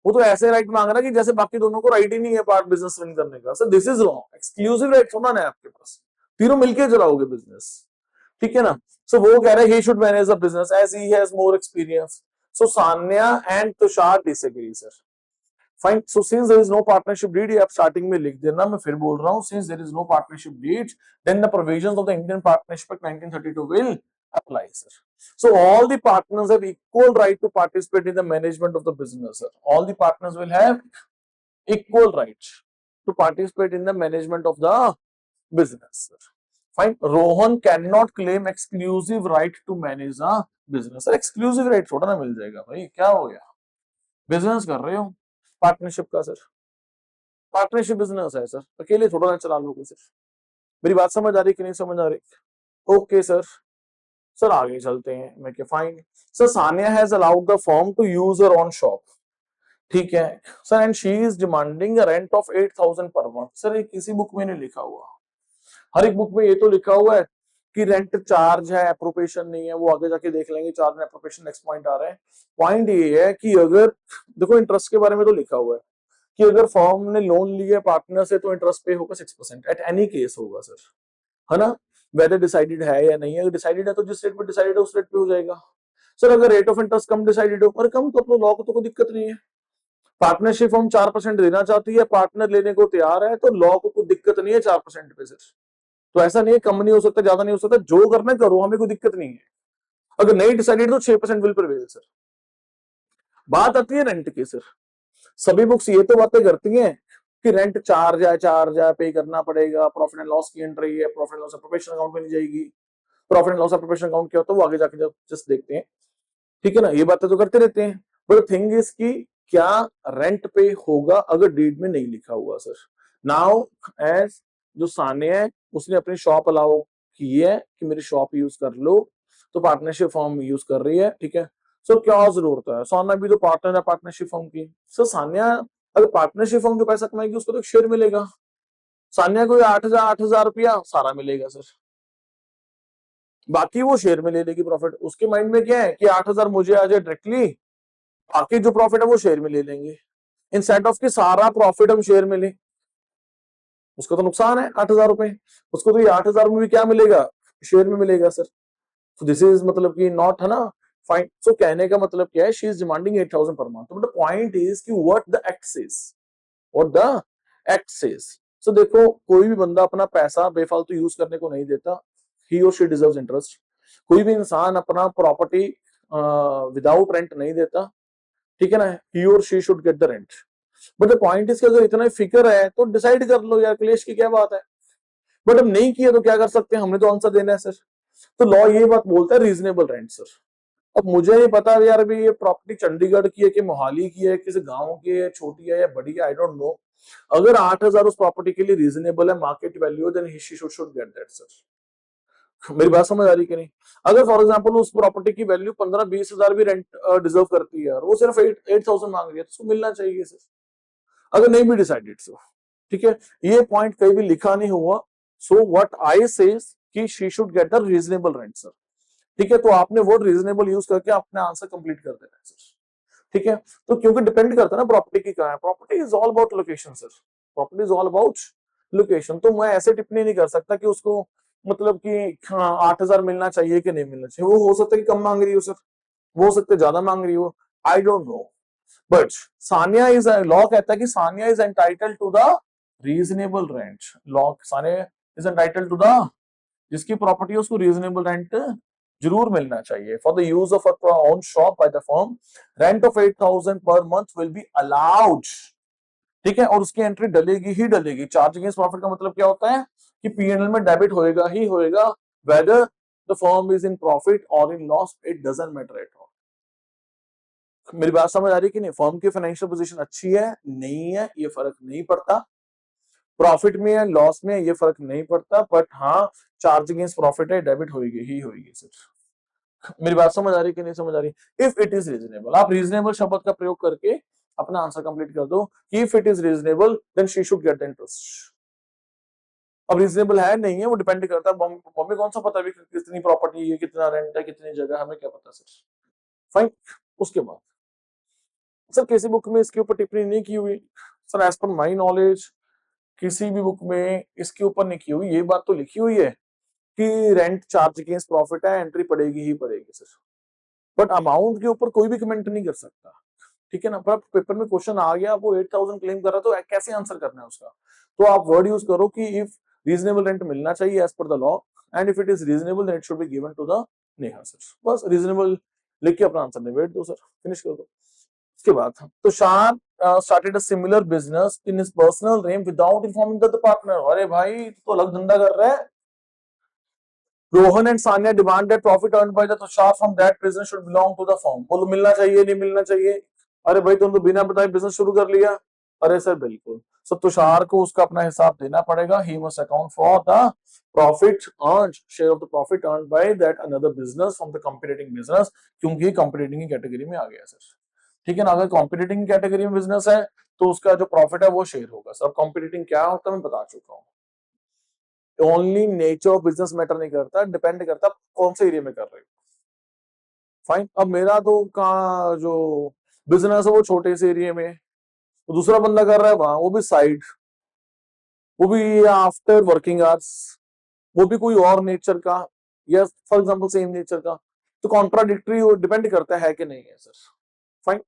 S1: वो तो ऐसे राइट मांग रहा है कि जैसे बाकी दोनों को राइट ही नहीं है पार्ट बिजनेस रन करने का। Sir this is wrong, exclusive right होना है आपके पास, तीनों मिलके चलाओगे बिजनेस, ठीक है ना। सो वो कह रहे हैं he should manage the business as he has more experience. So Sanya and Tushar disagree sir, fine. So since there is no partnership deed, ये आप स्टार्टिंग में लिख देना, मैं फिर बोल रहा हूं, since there is no partnership deed then the provisions of the Indian partnership act 1932 will apply sir. So all the partners have equal right to participate in the management of the business sir. All the partners will have equal right to participate in the management of the business sir. Fine. Rohan cannot claim exclusive right to manage a business sir. Exclusive right थोड़ा ना मिल जाएगा भाई, क्या हो गया, बिजनेस कर रहे हो पार्टनरशिप का सर, पार्टनरशिप बिजनेस है सर, अकेले थोड़ा ना चला लोगे सर। मेरी बात समझ आ रही कि नहीं समझ आ रही? Okay sir. सर आगे चलते हैं। मैं क्या, फाइन। Sir Sania has allowed the firm to use her on shop, ठीक है sir, and she is demanding a rent of 8,000 per month. Sir ये किसी बुक में नहीं लिखा हुआ, हर एक बुक में ये तो लिखा हुआ है कि रेंट चार्ज है, एप्रोप्रिएशन नहीं है, वो आगे जाके देख लेंगे, charge and appropriation next point आ रहा है। पॉइंट ये है कि अगर देखो इंटरेस्ट के बारे में तो लिखा हुआ है कि अगर फर्म ने लोन लिया पार्टनर से तो इंटरेस्ट पे होगा 6% एट एनी केस होगा सर, है ना, वेदर डिसाइडेड है या नहीं है। अगर डिसाइडेड है तो जिस रेट पे डिसाइडेड है उस रेट पे हो जाएगा सर। अगर rate of interest come decided हो और कम, तो अपने लॉ को तो कोई दिक्कत नहीं है। पार्टनरशिप फर्म 4% देना चाहती है, पार्टनर लेने को तैयार है, तो लॉ को कोई दिक्कत नहीं है 4% पे सर। तो ऐसा नहीं है कम नहीं हो सकता, ज्यादा नहीं हो सकता, जो करना है करो, हमें कोई दिक्कत नहीं है। अगर नहीं डिसाइडेड तो 6% विल प्रिवेल सर। बात आती है रेंट की सर। सभी बुक्स ये तो बातें करती हैं कि रेंट चार्ज है, पे करना पड़ेगा, प्रॉफिट एंड लॉस की एंट्री है, profit and loss preparation account में नहीं जाएगी। Profit and loss preparation account क्या होता है वो आगे जाके जस्ट देखते हैं, ठीक है ना। ये बातें तो करते रहते हैं, बट थिंग इज कि क्या रेंट पे होगा अगर डीड में नहीं लिखा हुआ सर। नाउ एज जो सानिया है उसने अपनी शॉप अलाउ की है कि मेरी शॉप यूज कर लो, तो पार्टनरशिप फॉर्म यूज कर रही है, ठीक है। सो क्या जरूरत है, सानिया भी तो पार्टनर है पार्टनरशिप फॉर्म की। सो सानिया अगर पार्टनरशिप फॉर्म जो पैसा कमाएगी उसको तो शेयर मिलेगा। सानिया को 8,000 रुपया सारा मिलेगा सर, बाकी वो शेयर में ले लेगी प्रॉफिट। उसके माइंड में क्या है कि 8,000 मुझे आ जाए डायरेक्टली, बाकी जो प्रॉफिट है वो शेयर में ले लेंगे। इंस्टेड ऑफ कि सारा प्रॉफिट हम शेयर में ले, उसका तो नुकसान है 8,000 रुपए, उसको तो ये 8,000 में भी क्या मिलेगा, शेयर में मिलेगा सर। तो दिस इज मतलब कि नॉट, है ना, फाइन। सो कहने का मतलब क्या है, she is demanding 8,000 per month, but the point is कि what the act is, what the act is. So देखो कोई भी बंदा अपना पैसा बेफालतू यूज करने को नहीं देता, ही और शी डिजर्व्स इंटरेस्ट। कोई भी इंसान अपना प्रॉपर्टी विदाउट रेंट नहीं देता, ठीक है ना, ही और she should get the rent. But the point is अगर इतना फिक्र है तो डिसाइड कर लो यार, क्लेश की क्या बात है। बट अब नहीं किया तो क्या कर सकते हैं, हमने तो आंसर देना है सर। तो लॉ ये बात बोलता है रीजनेबल रेंट सर। अब मुझे नहीं पता यार अभी ये प्रॉपर्टी चंडीगढ़ की है कि मोहाली की है, किसी गांव की है, छोटी है या बड़ी है, आई डोंट नो। अगर 8,000 उस प्रॉपर्टी के लिए रीजनेबल है, market value, then he she should get that sir. मेरी बात समझ आ रही कि नहीं। अगर फॉर एग्जांपल उस प्रॉपर्टी की वैल्यू 15-20 हजार भी रेंट डिजर्व करती है और वो सिर्फ 8,000 मांग रही है तो उसको मिलना चाहिए सर, अगर नहीं भी डिसाइडेड सो, ठीक है। ये पॉइंट कहीं भी लिखा नहीं हुआ। सो व्हाट आई सेज कि she should get the reasonable rent sir, ठीक है। तो आपने वर्ड रीजनेबल यूज करके अपना आंसर कंप्लीट कर देना है सर, ठीक है। तो क्योंकि डिपेंड करता है ना प्रॉपर्टी की कहां है, property is all about location sir, property is all about location. तो मैं ऐसे टिप्पणी नहीं कर सकता कि उसको मतलब कि हाँ 8,000 मिलना चाहिए कि नहीं मिलना चाहिए। वो हो सकता है कि कम मांग रही हो सर, वो हो सकता है ज्यादा मांग रही हो, I don't know. But Sania is, law कहता है कि Sania is entitled to the reasonable rent. Law Sania is entitled to the, जिसकी प्रॉपर्टी है उसको रीजनेबल रेंट जरूर मिलना चाहिए। For the use of own shop by the firm, rent of 8,000 per month will be allowed, ठीक है। और उसकी एंट्री डलेगी ही डलेगी। चार्ज अगेंस्ट प्रॉफिट का मतलब क्या होता है कि पीएनएल में डेबिट होएगा ही होएगा, whether the firm is in profit और in loss, it doesn't matter at all. मेरी बात समझ आ रही कि नहीं। फर्म की फाइनेंशियल पोजीशन अच्छी है नहीं है ये फर्क नहीं पड़ता, प्रॉफिट में है लॉस में ये फर्क नहीं पड़ता, बट हाँ चार्ज अगेंस्ट प्रॉफिट है, डेबिट होगी ही होगी सर। मेरी बात समझ आ रही कि नहीं समझ आ रही। इफ इट इज रीजनेबल, आप रीजनेबल शब्द का प्रयोग करके अपना आंसर कंप्लीट कर दो कि if it is reasonable then she should get the interest. अब रीजनेबल है नहीं है वो डिपेंड करता है, मम्मी कौन सा पता भी कितनी प्रॉपर्टी है, कितना रेंट है, कितनी जगह, हमें क्या पता सर। फाइन। उसके बाद सर किसी बुक में इसके ऊपर टिप्पणी नहीं की हुई sir, as per my knowledge किसी भी बुक में इसके ऊपर नहीं की हुई। ये बात तो लिखी हुई है कि रेंट चार्ज अगेंस्ट प्रॉफिट है, एंट्री पड़ेगी ही पड़ेगी सर, बट अमाउंट के ऊपर कोई भी कमेंट नहीं कर सकता, ठीक है ना। पर पेपर में क्वेश्चन आ गया, वो 8,000 क्लेम कर रहा तो कैसे आंसर करना है उसका। तो आप वर्ड यूज करो कि इफ रीजनेबल रेंट मिलना चाहिए as per the law, and if it is reasonable then it should be given to the Neha sir. बस रीजनेबल लिख के अपना आंसर निबेड़ दो सर, फिनिश कर दो। उसके बाद Tushar started a similar business in his personal name without informing the partner। अरे भाई तो अलग धंधा कर रहा है। Rohan and Sania demand that profit earned by the Tushar from that business should belong to the firm. बोलो मिलना चाहिए नहीं मिलना चाहिए। अरे भाई तुम तो बिना बताए बिजनेस शुरू कर लिया। अरे सर बिल्कुल। सो तुषार को उसका अपना हिसाब देना पड़ेगा, he must account for the profit earned, share of the profit earned by that another business from the competing business, क्योंकि कंपीटिटिंग की कैटेगरी में आ गया सर, ठीक है ना। अगर कंपीटिटिंग कैटेगरी में बिजनेस है तो उसका जो प्रॉफिट है वो शेयर होगा सर। कंपीटिटिंग क्या होता है मैं बता चुका हूँ। Only nature of business matter नहीं करता, डिपेंड करता कौन से एरिया में कर रहे हो। फाइन। अब मेरा तो कहाँ जो बिजनेस है वो छोटे से एरिया में, तो दूसरा बंदा कर रहा है वहां, वो भी साइड, वो भी आफ्टर वर्किंग आवर्स, वो भी कोई और नेचर का या फॉर एग्जांपल सेम नेचर का, तो कॉन्ट्राडिक्टरी डिपेंड करता है कि नहीं है sir. Fine.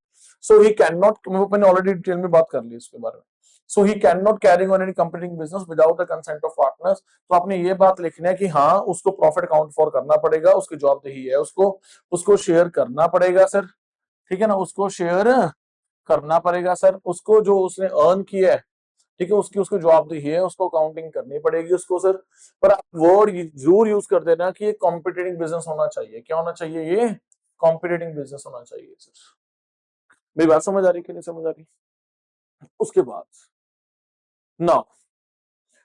S1: So he can not, मैंने ऑलरेडी डिटेल में बात कर ली इसके बारे में। So he can not carrying on any competing business without the consent of partners. तो आपने ये बात लिखनी है कि हाँ उसको प्रॉफिट अकाउंट फॉर करना पड़ेगा, उसकी जवाबदेही है, उसको उसको शेयर करना पड़ेगा सर। ठीक है ना, उसको शेयर करना पड़ेगा सर, उसको जो उसने अर्न किया है, ठीक है, उसकी उसको जवाबदेही है, उसको अकाउंटिंग करनी पड़ेगी उसको सर। पर आप वर्ड जरूर यूज कर देना कि ये कॉम्पिटिटिंग बिजनेस होना चाहिए। क्या होना चाहिए? ये कॉम्पिटिटिंग बिजनेस होना चाहिए सर। मेरी बात समझ आ रही कि नहीं समझ आ रही? उसके बाद now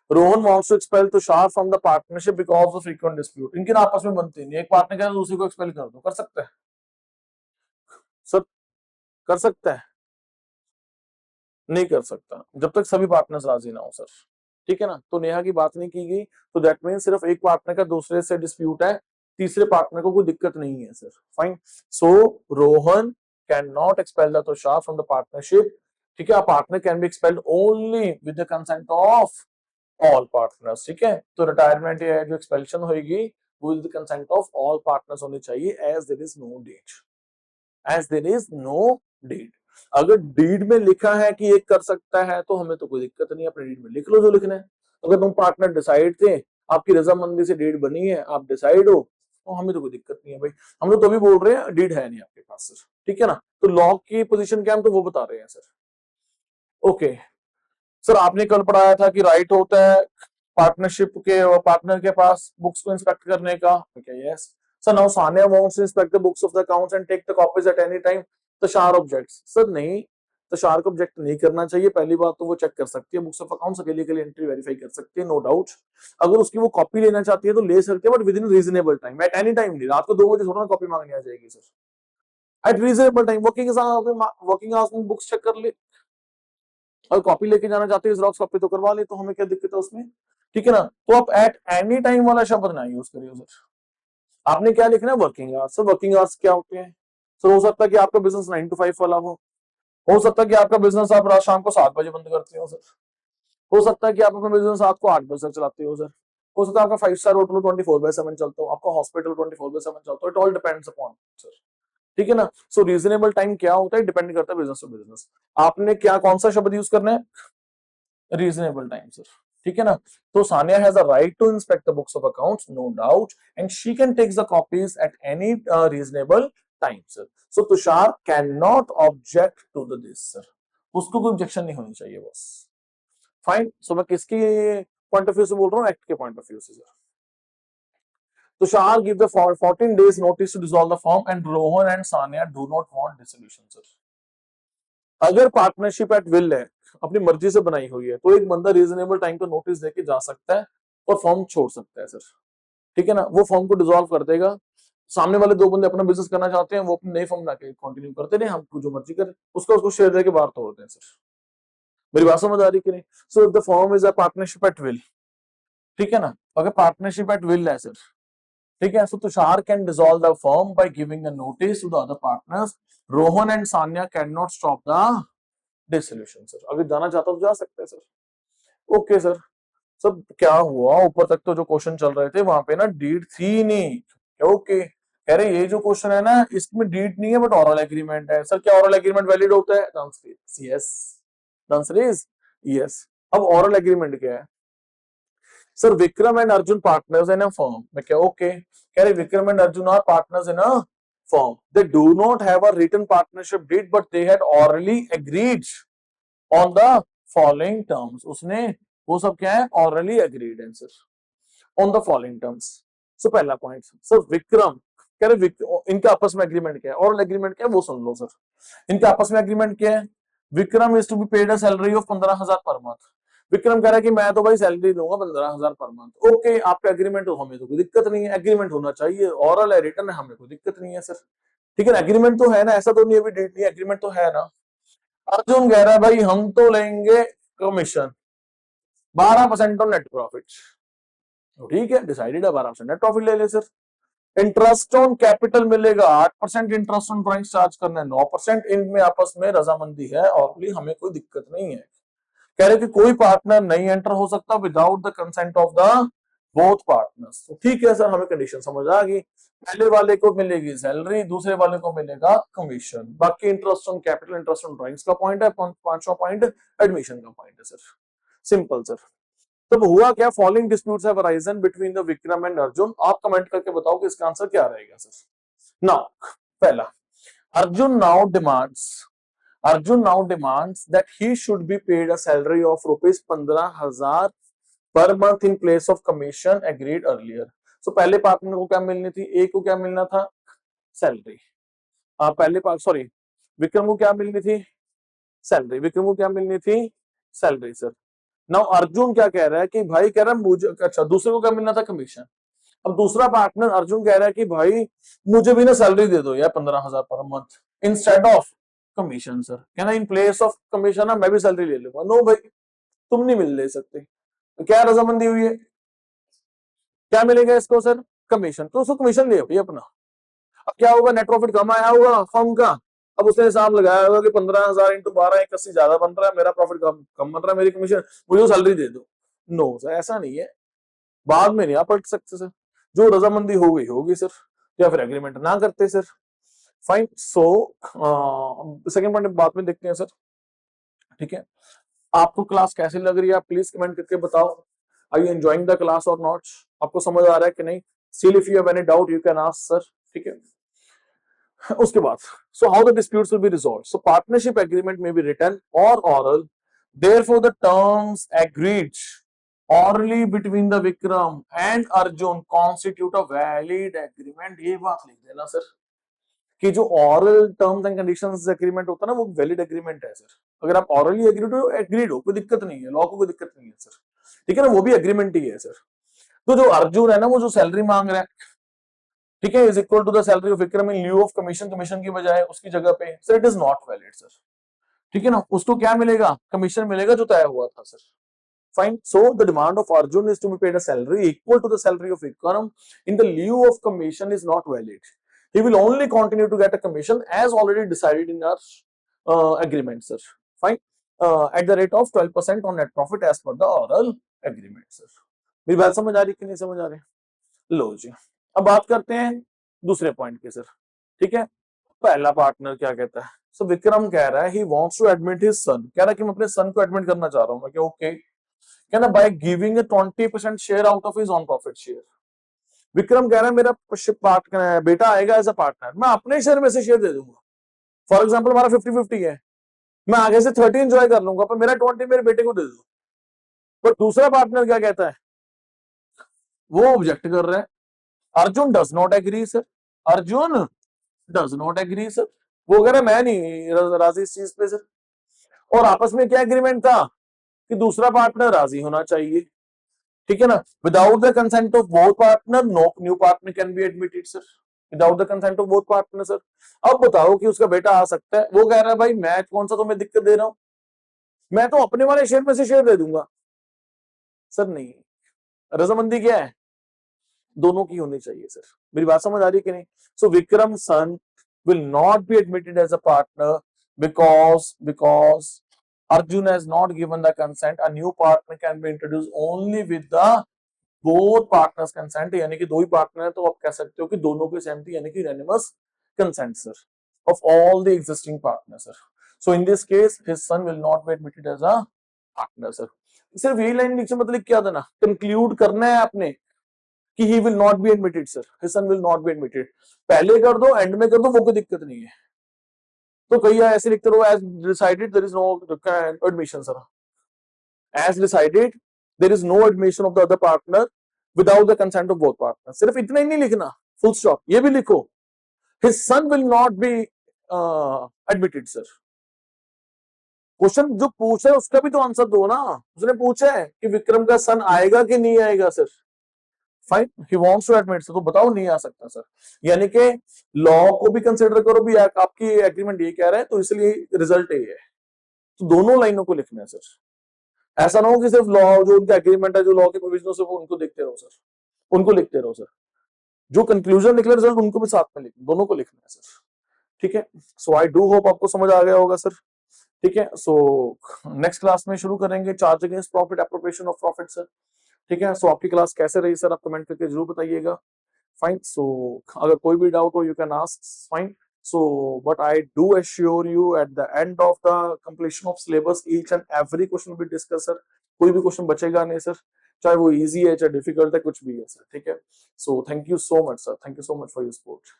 S1: Rohan wants to expel Tushar from the partnership because of frequent dispute. इनके ना आपस में बनते नहीं, एक पार्टनर कह रहा है दूसरे को एक्सपेल कर दो, कर सकता है सर? कर सकता है? नहीं कर सकता जब तक सभी पार्टनर्स राजी ना हो सर। ठीक है ना, तो नेहा की बात नहीं की गई, तो दैट मीन सिर्फ एक पार्टनर का दूसरे से डिस्प्यूट है, तीसरे पार्टनर को कोई दिक्कत नहीं है sir. Fine. So Rohan can not expel the Tushar from the partnership. ठीक है, partner can be expelled only with the consent of all partners. ठीक है, तो रिटायरमेंट या जो एक्सपेल्शन होगी वो with the consent of all partners होनी चाहिए, as there is no date, as there is no deed. अगर डीड में लिखा है कि ये कर सकता है तो हमें तो कोई दिक्कत नहीं है, अपने डीड में लिख लो जो लिखना है। अगर तुम पार्टनर डिसाइड थे, आपकी रजामंदी से डीड बनी है, आप डिसाइड हो, तो हमें तो कोई दिक्कत नहीं है भाई। हम लोग तो भी बोल रहे हैं डीड है नहीं आपके पास सर। ठीक है ना, तो लॉ की पोजीशन क्या हम तो वो बता रहे हैं सर। ओके सर, आपने कल पढ़ाया था कि राइट होता है पार्टनरशिप के पार्टनर के पास बुक्स को इंस्पेक्ट करने का। Yes sir. Now Sania wants to inspect the books of the accounts and take the copies at any time. Tushar objects. Sir नहीं, तुषार को ऑब्जेक्ट नहीं करना चाहिए। पहली बात तो वो चेक कर सकती है बुक्स ऑफ अकाउंट्स, अकेले के लिए एंट्री वेरीफाई कर सकती है, नो डाउट। अगर उसकी वो कॉपी लेना चाहती है तो ले सकती है, but with in reasonable time, eight any time नहीं। रात को 2 बजे थोड़ा ना कॉपी मांगनी आ जाएगी sir. Eight reasonable time, working hours में बुक्स चेक कर ले, और कॉपी लेके जाना चाहते हो जेरॉक्स कॉपी तो करवा ले, तो हमें क्या दिक्कत है उसमें? ठीक है ना, तो आप एट एनी टाइम वाला शब्द ना यूज करिए सर। आपने क्या लिखना है? Working hours. Sir working hours क्या होते हैं सर? हो सकता है कि आपका बिजनेस 9 to 5 वाला हो सकता है कि आपका बिजनेस आप रात शाम को 7 बजे बंद करते हो सर, हो सकता है कि आप अपना बिजनेस रात को 8 बजे तक चलाते हो सर, हो सकता है आपका 5 स्टार होटल 24/7 चलता हो, आपका हॉस्पिटल 24/7 चलता हो। It all depends upon sir. ठीक है ना, सो रीजनेबल टाइम क्या होता है डिपेंड करता है बिजनेस टू बिजनेस। आपने क्या कौन सा शब्द यूज करना है? Reasonable time sir. ठीक है ना, तो Sania has a right to inspect the books of accounts, no doubt, and she can take the copies at any reasonable time sir. So Tushar can not object to the this sir, उसको कोई ऑब्जेक्शन नहीं होनी चाहिए बस। फाइन। सो मैं किसकी पॉइंट ऑफ व्यू से बोल रहा हूँ? एक्ट के पॉइंट ऑफ व्यू से sir. Tushar give the 14 days notice to dissolve the firm and Rohan and Sanya do not want dissolution sir। अगर पार्टनरशिप एट विल है, अपनी मर्जी से बनाई हुई है, तो एक बंदा रीजनेबल टाइम पे नोटिस देके जा सकता है और फॉर्म छोड़ सकता है सर। ठीक है ना, वो फॉर्म को डिसॉल्व कर देगा। सामने वाले 2 बंदे अपना बिजनेस करना चाहते हैं, वो अपनी नई फॉर्म लाके कंटिन्यू करते रहे, हम जो मर्जी करें, उसका उसको शेयर देके बाहर तोड़ते हैं सर। मेरी बात समझ आ रही कि नहीं? So if the firm is a partnership at will, ठीक है ना, अगर पार्टनरशिप एट विल है सर, ठीक है, so Tushar can dissolve the firm by giving a notice to the other partners. Rohan and Sanya can not stop the dissolution sir. अगर जाना चाहता तो जा सकते हैं सर। Okay sir. सब क्या हुआ, ऊपर तक तो जो क्वेश्चन चल रहे थे वहां पे ना डीड थी नहीं। ओके, कह रहे ये जो क्वेश्चन है ना इसमें डीड नहीं है बट ऑरल एग्रीमेंट है सर। क्या ऑरल एग्रीमेंट वैलिड होता है? Yes, answer is yes. अब ऑरल एग्रीमेंट क्या है sir? Vikram and Arjun partners in a firm. मैं क्या ओके, कह रहे Vikram and Arjun are partners in a firm. They do not have a written partnership deed, but they had orally agreed on the following terms. उसने वो सब क्या है? Orally agreed है sir on the following terms. So पहला पॉइंट सर, विक्रम कह रहे इनका आपस में एग्रीमेंट क्या है? ऑरल एग्रीमेंट क्या है वो सुन लो सर। इनका आपस में एग्रीमेंट क्या है? Vikram is to be paid a salary of 15,000 per month. Vikram कह रहा है कि मैं तो भाई सैलरी लूंगा 15,000 पर मंथ। ओके, आपका एग्रीमेंट हो, हमें तो कोई दिक्कत नहीं है, एग्रीमेंट होना चाहिए, ऑरल है, रिटर्न है, हमें कोई दिक्कत नहीं है सर। ठीक है ना, एग्रीमेंट तो है ना, ऐसा तो नहीं अभी डेट नहीं, एग्रीमेंट तो है ना। अर्जुन कह रहा है भाई हम तो लेंगे कमीशन 12% ऑन नेट प्रॉफिट। ठीक है, डिसाइडेड है 12% नेट प्रॉफिट ले ले सर। इंटरेस्ट ऑन कैपिटल मिलेगा 8%, इंटरेस्ट ऑन ड्राइंग चार्ज करना है 9%। इनमें आपस में रजामंदी है और भी हमें कोई दिक्कत नहीं है। कह रहे कि कोई पार्टनर नहीं एंटर हो सकता without the consent of the both partners. तो ठीक है सर, हमें कंडीशन समझ आ गई। पहले वाले को मिलेगी सैलरी, दूसरे वाले को मिलेगा कमीशन। बाकी interest on capital, interest on drawings का पॉइंट है, पांचवा पॉइंट एडमिशन का पॉइंट है सर। Simple sir. तब हुआ क्या, following disputes have arisen between the Vikram and Arjun. आप कमेंट करके बताओ कि इसका आंसर क्या रहेगा सर। नाउ पहला, Arjun now demands that he should be paid a salary of rupees 15,000 per month in place of commission agreed earlier. So पहले पार्टनर को क्या मिलनी थी, ए को क्या मिलना था, सैलरी। पहले पार्ट सॉरी विक्रम को क्या मिलनी थी, सैलरी। विक्रम को क्या मिलनी थी, सैलरी सर। नाउ अर्जुन क्या कह रहा है कि भाई, कह रहा है मुझे, अच्छा दूसरे को क्या मिलना था, कमीशन। अब दूसरा पार्टनर अर्जुन कह रहा है कि भाई मुझे भी ना सैलरी दे दो यार 15,000 per month instead of commission sir. कहना इन प्लेस ऑफ कमीशन ना मैं भी सैलरी ले लूंगा। नो भाई, तुम नहीं मिल ले सकते। तो क्या रजामंदी हुई है, क्या मिलेगा इसको सर, कमीशन। तो उसको कमीशन ले भाई अपना। अब क्या होगा, नेट प्रॉफिट कम आया होगा फर्म का। अब उसने हिसाब लगाया होगा कि 15,000 इंटू 12 81 ज्यादा बन रहा है, मेरा प्रॉफिट कम बन रहा है, मेरी कमीशन, मुझे सैलरी दे दो। नो सर, ऐसा नहीं है। बाद में नहीं आप पलट सकते सर। जो रजामंदी हो गई होगी सर, या फिर एग्रीमेंट ना करते sir. Fine. So second point बाद में देखते हैं सर। ठीक है, आपको क्लास कैसी लग रही है, आप प्लीज कमेंट करके बताओ। Are you enjoying the class और नॉट, आपको समझ आ रहा है कि नहीं। Still if you have any doubt you can ask sir. ठीक है, उसके बाद so how the disputes will be resolved. So partnership agreement में बी रिटन और oral, therefore the terms agreed orally between the Vikram and Arjun constitute a valid agreement। ये बात लिख देना सर कि जो oral terms and conditions agreement होता है ना, वो वैलिड एग्रीमेंट है सर। अगर आप ऑरली एग्रीड हो कोई दिक्कत नहीं है, लॉ को कोई दिक्कत नहीं है सर। ठीक है ना, वो भी एग्रीमेंट ही है सर। तो जो अर्जुन है ना, वो जो सैलरी मांग रहा है, ठीक है, is equal to the salary of Vikram in lieu of commission, commission की बजाय उसकी जगह पे, sir it is not valid sir. ठीक है ना, उसको क्या मिलेगा, कमीशन मिलेगा जो तय हुआ था sir. Fine. So the demand of Arjun is to be paid a salary equal to the salary of Vikram in the lieu of commission is not valid. He will only continue to get a commission as already decided in our agreement, sir. Fine. At the rate of 12% on net profit as per the oral agreement, sir. मेरी बात समझ आ रही कि नहीं समझ आ रही? लो जी, अब बात करते हैं दूसरे पॉइंट की सर। ठीक है, पहला पार्टनर क्या कहता है, सो विक्रम कह रहा है he wants to admit his son. कह रहा है कि मैं अपने सन को एडमिट करना चाह रहा हूं। मैं क्या ओके, कहना by giving a 20% share out of his on profit share. Vikram कह रहा है मेरा पार्टनर बेटा आएगा एज अ पार्टनर, मैं अपने शेयर में से शेयर दे दूंगा। फॉर एग्जांपल हमारा 50-50 है, मैं आगे से 30 एंजॉय कर लूंगा, पर मेरा 20 मेरे बेटे को दे दो। पर दूसरा पार्टनर क्या कहता है, वो ऑब्जेक्ट कर रहा है। Arjun does not agree sir. Arjun does not agree sir. वो कह रहा है मैं नहीं राजी इस चीज पे सर। और आपस में क्या एग्रीमेंट था कि दूसरा पार्टनर राजी होना चाहिए। ठीक है ना, without the consent of both partner no new partner can be admitted sir. Without the consent of both partner sir. अब बताओ कि उसका बेटा आ सकता है, वो कह रहा है भाई मैं कौन सा तुम्हें दिक्कत दे रहा हूं, मैं तो अपने वाले शेयर में से शेयर दे दूंगा। सर नहीं, रजामंदी क्या है, दोनों की होनी चाहिए सर। मेरी बात समझ आ रही है कि नहीं। सो विक्रम सन will not be admitted as a partner because Arjun has not given the consent. A new partner can be introduced only with the both partners consent। यानी कि दो ही पार्टनर है तो आप कह सकते हो कि दोनों की सहमति, यानी कि unanimous consent sir of all the existing partners sir। So in this case his son will not be admitted as a partner sir। सिर्फ यही लाइन नीचे मतलब क्या देना, कंक्लूड करना है आपने कि he will not be admitted sir, his son will not be admitted। पहले कर दो एंड में कर दो, वो कोई दिक्कत नहीं है। तो कई ऐसे लिखते रहो as decided there is no admission sir. As decided there is no admission of the other partner without the consent of both partner. सिर्फ इतना ही नहीं लिखना, फुल स्टॉप, ये भी लिखो his son will not B admitted sir. Question जो पूछा है उसका भी तो आंसर दो ना। उसने पूछा है कि विक्रम का सन आएगा कि नहीं आएगा sir. Fine, he wants to admit sir, तो बताओ नहीं आ सकता सर। यानी कि लॉ को भी कंसीडर करो भी, आपकी एग्रीमेंट ये कह रहा है तो इसलिए रिजल्ट ये है। तो दोनों लाइनों को लिखना है सर। ऐसा ना हो कि सिर्फ लॉ जो उनका एग्रीमेंट है, जो लॉ के प्रोविजनों से वो उनको देखते रहो सर, उनको लिखते रहो सर। जो कंक्लूजन निकले रिजल्ट उनको भी साथ में लिखना, दोनों को लिखना है सर, ठीक है। सो आई डू होप आपको समझ आ गया होगा सर, ठीक है। सो नेक्स्ट क्लास में शुरू करेंगे charge against profit, appropriation of profit sir, ठीक है। सो आपकी क्लास कैसे रही सर, आप कमेंट करके जरूर बताइएगा। फाइन, सो अगर कोई भी डाउट हो you can ask, fine. So but I do assure you at the end of the completion of syllabus each and every question will be discuss sir, कोई भी क्वेश्चन बचेगा नहीं सर, चाहे वो इजी है चाहे डिफिकल्ट है, कुछ भी है सर, ठीक है। So thank you so much sir, thank you so much for your support.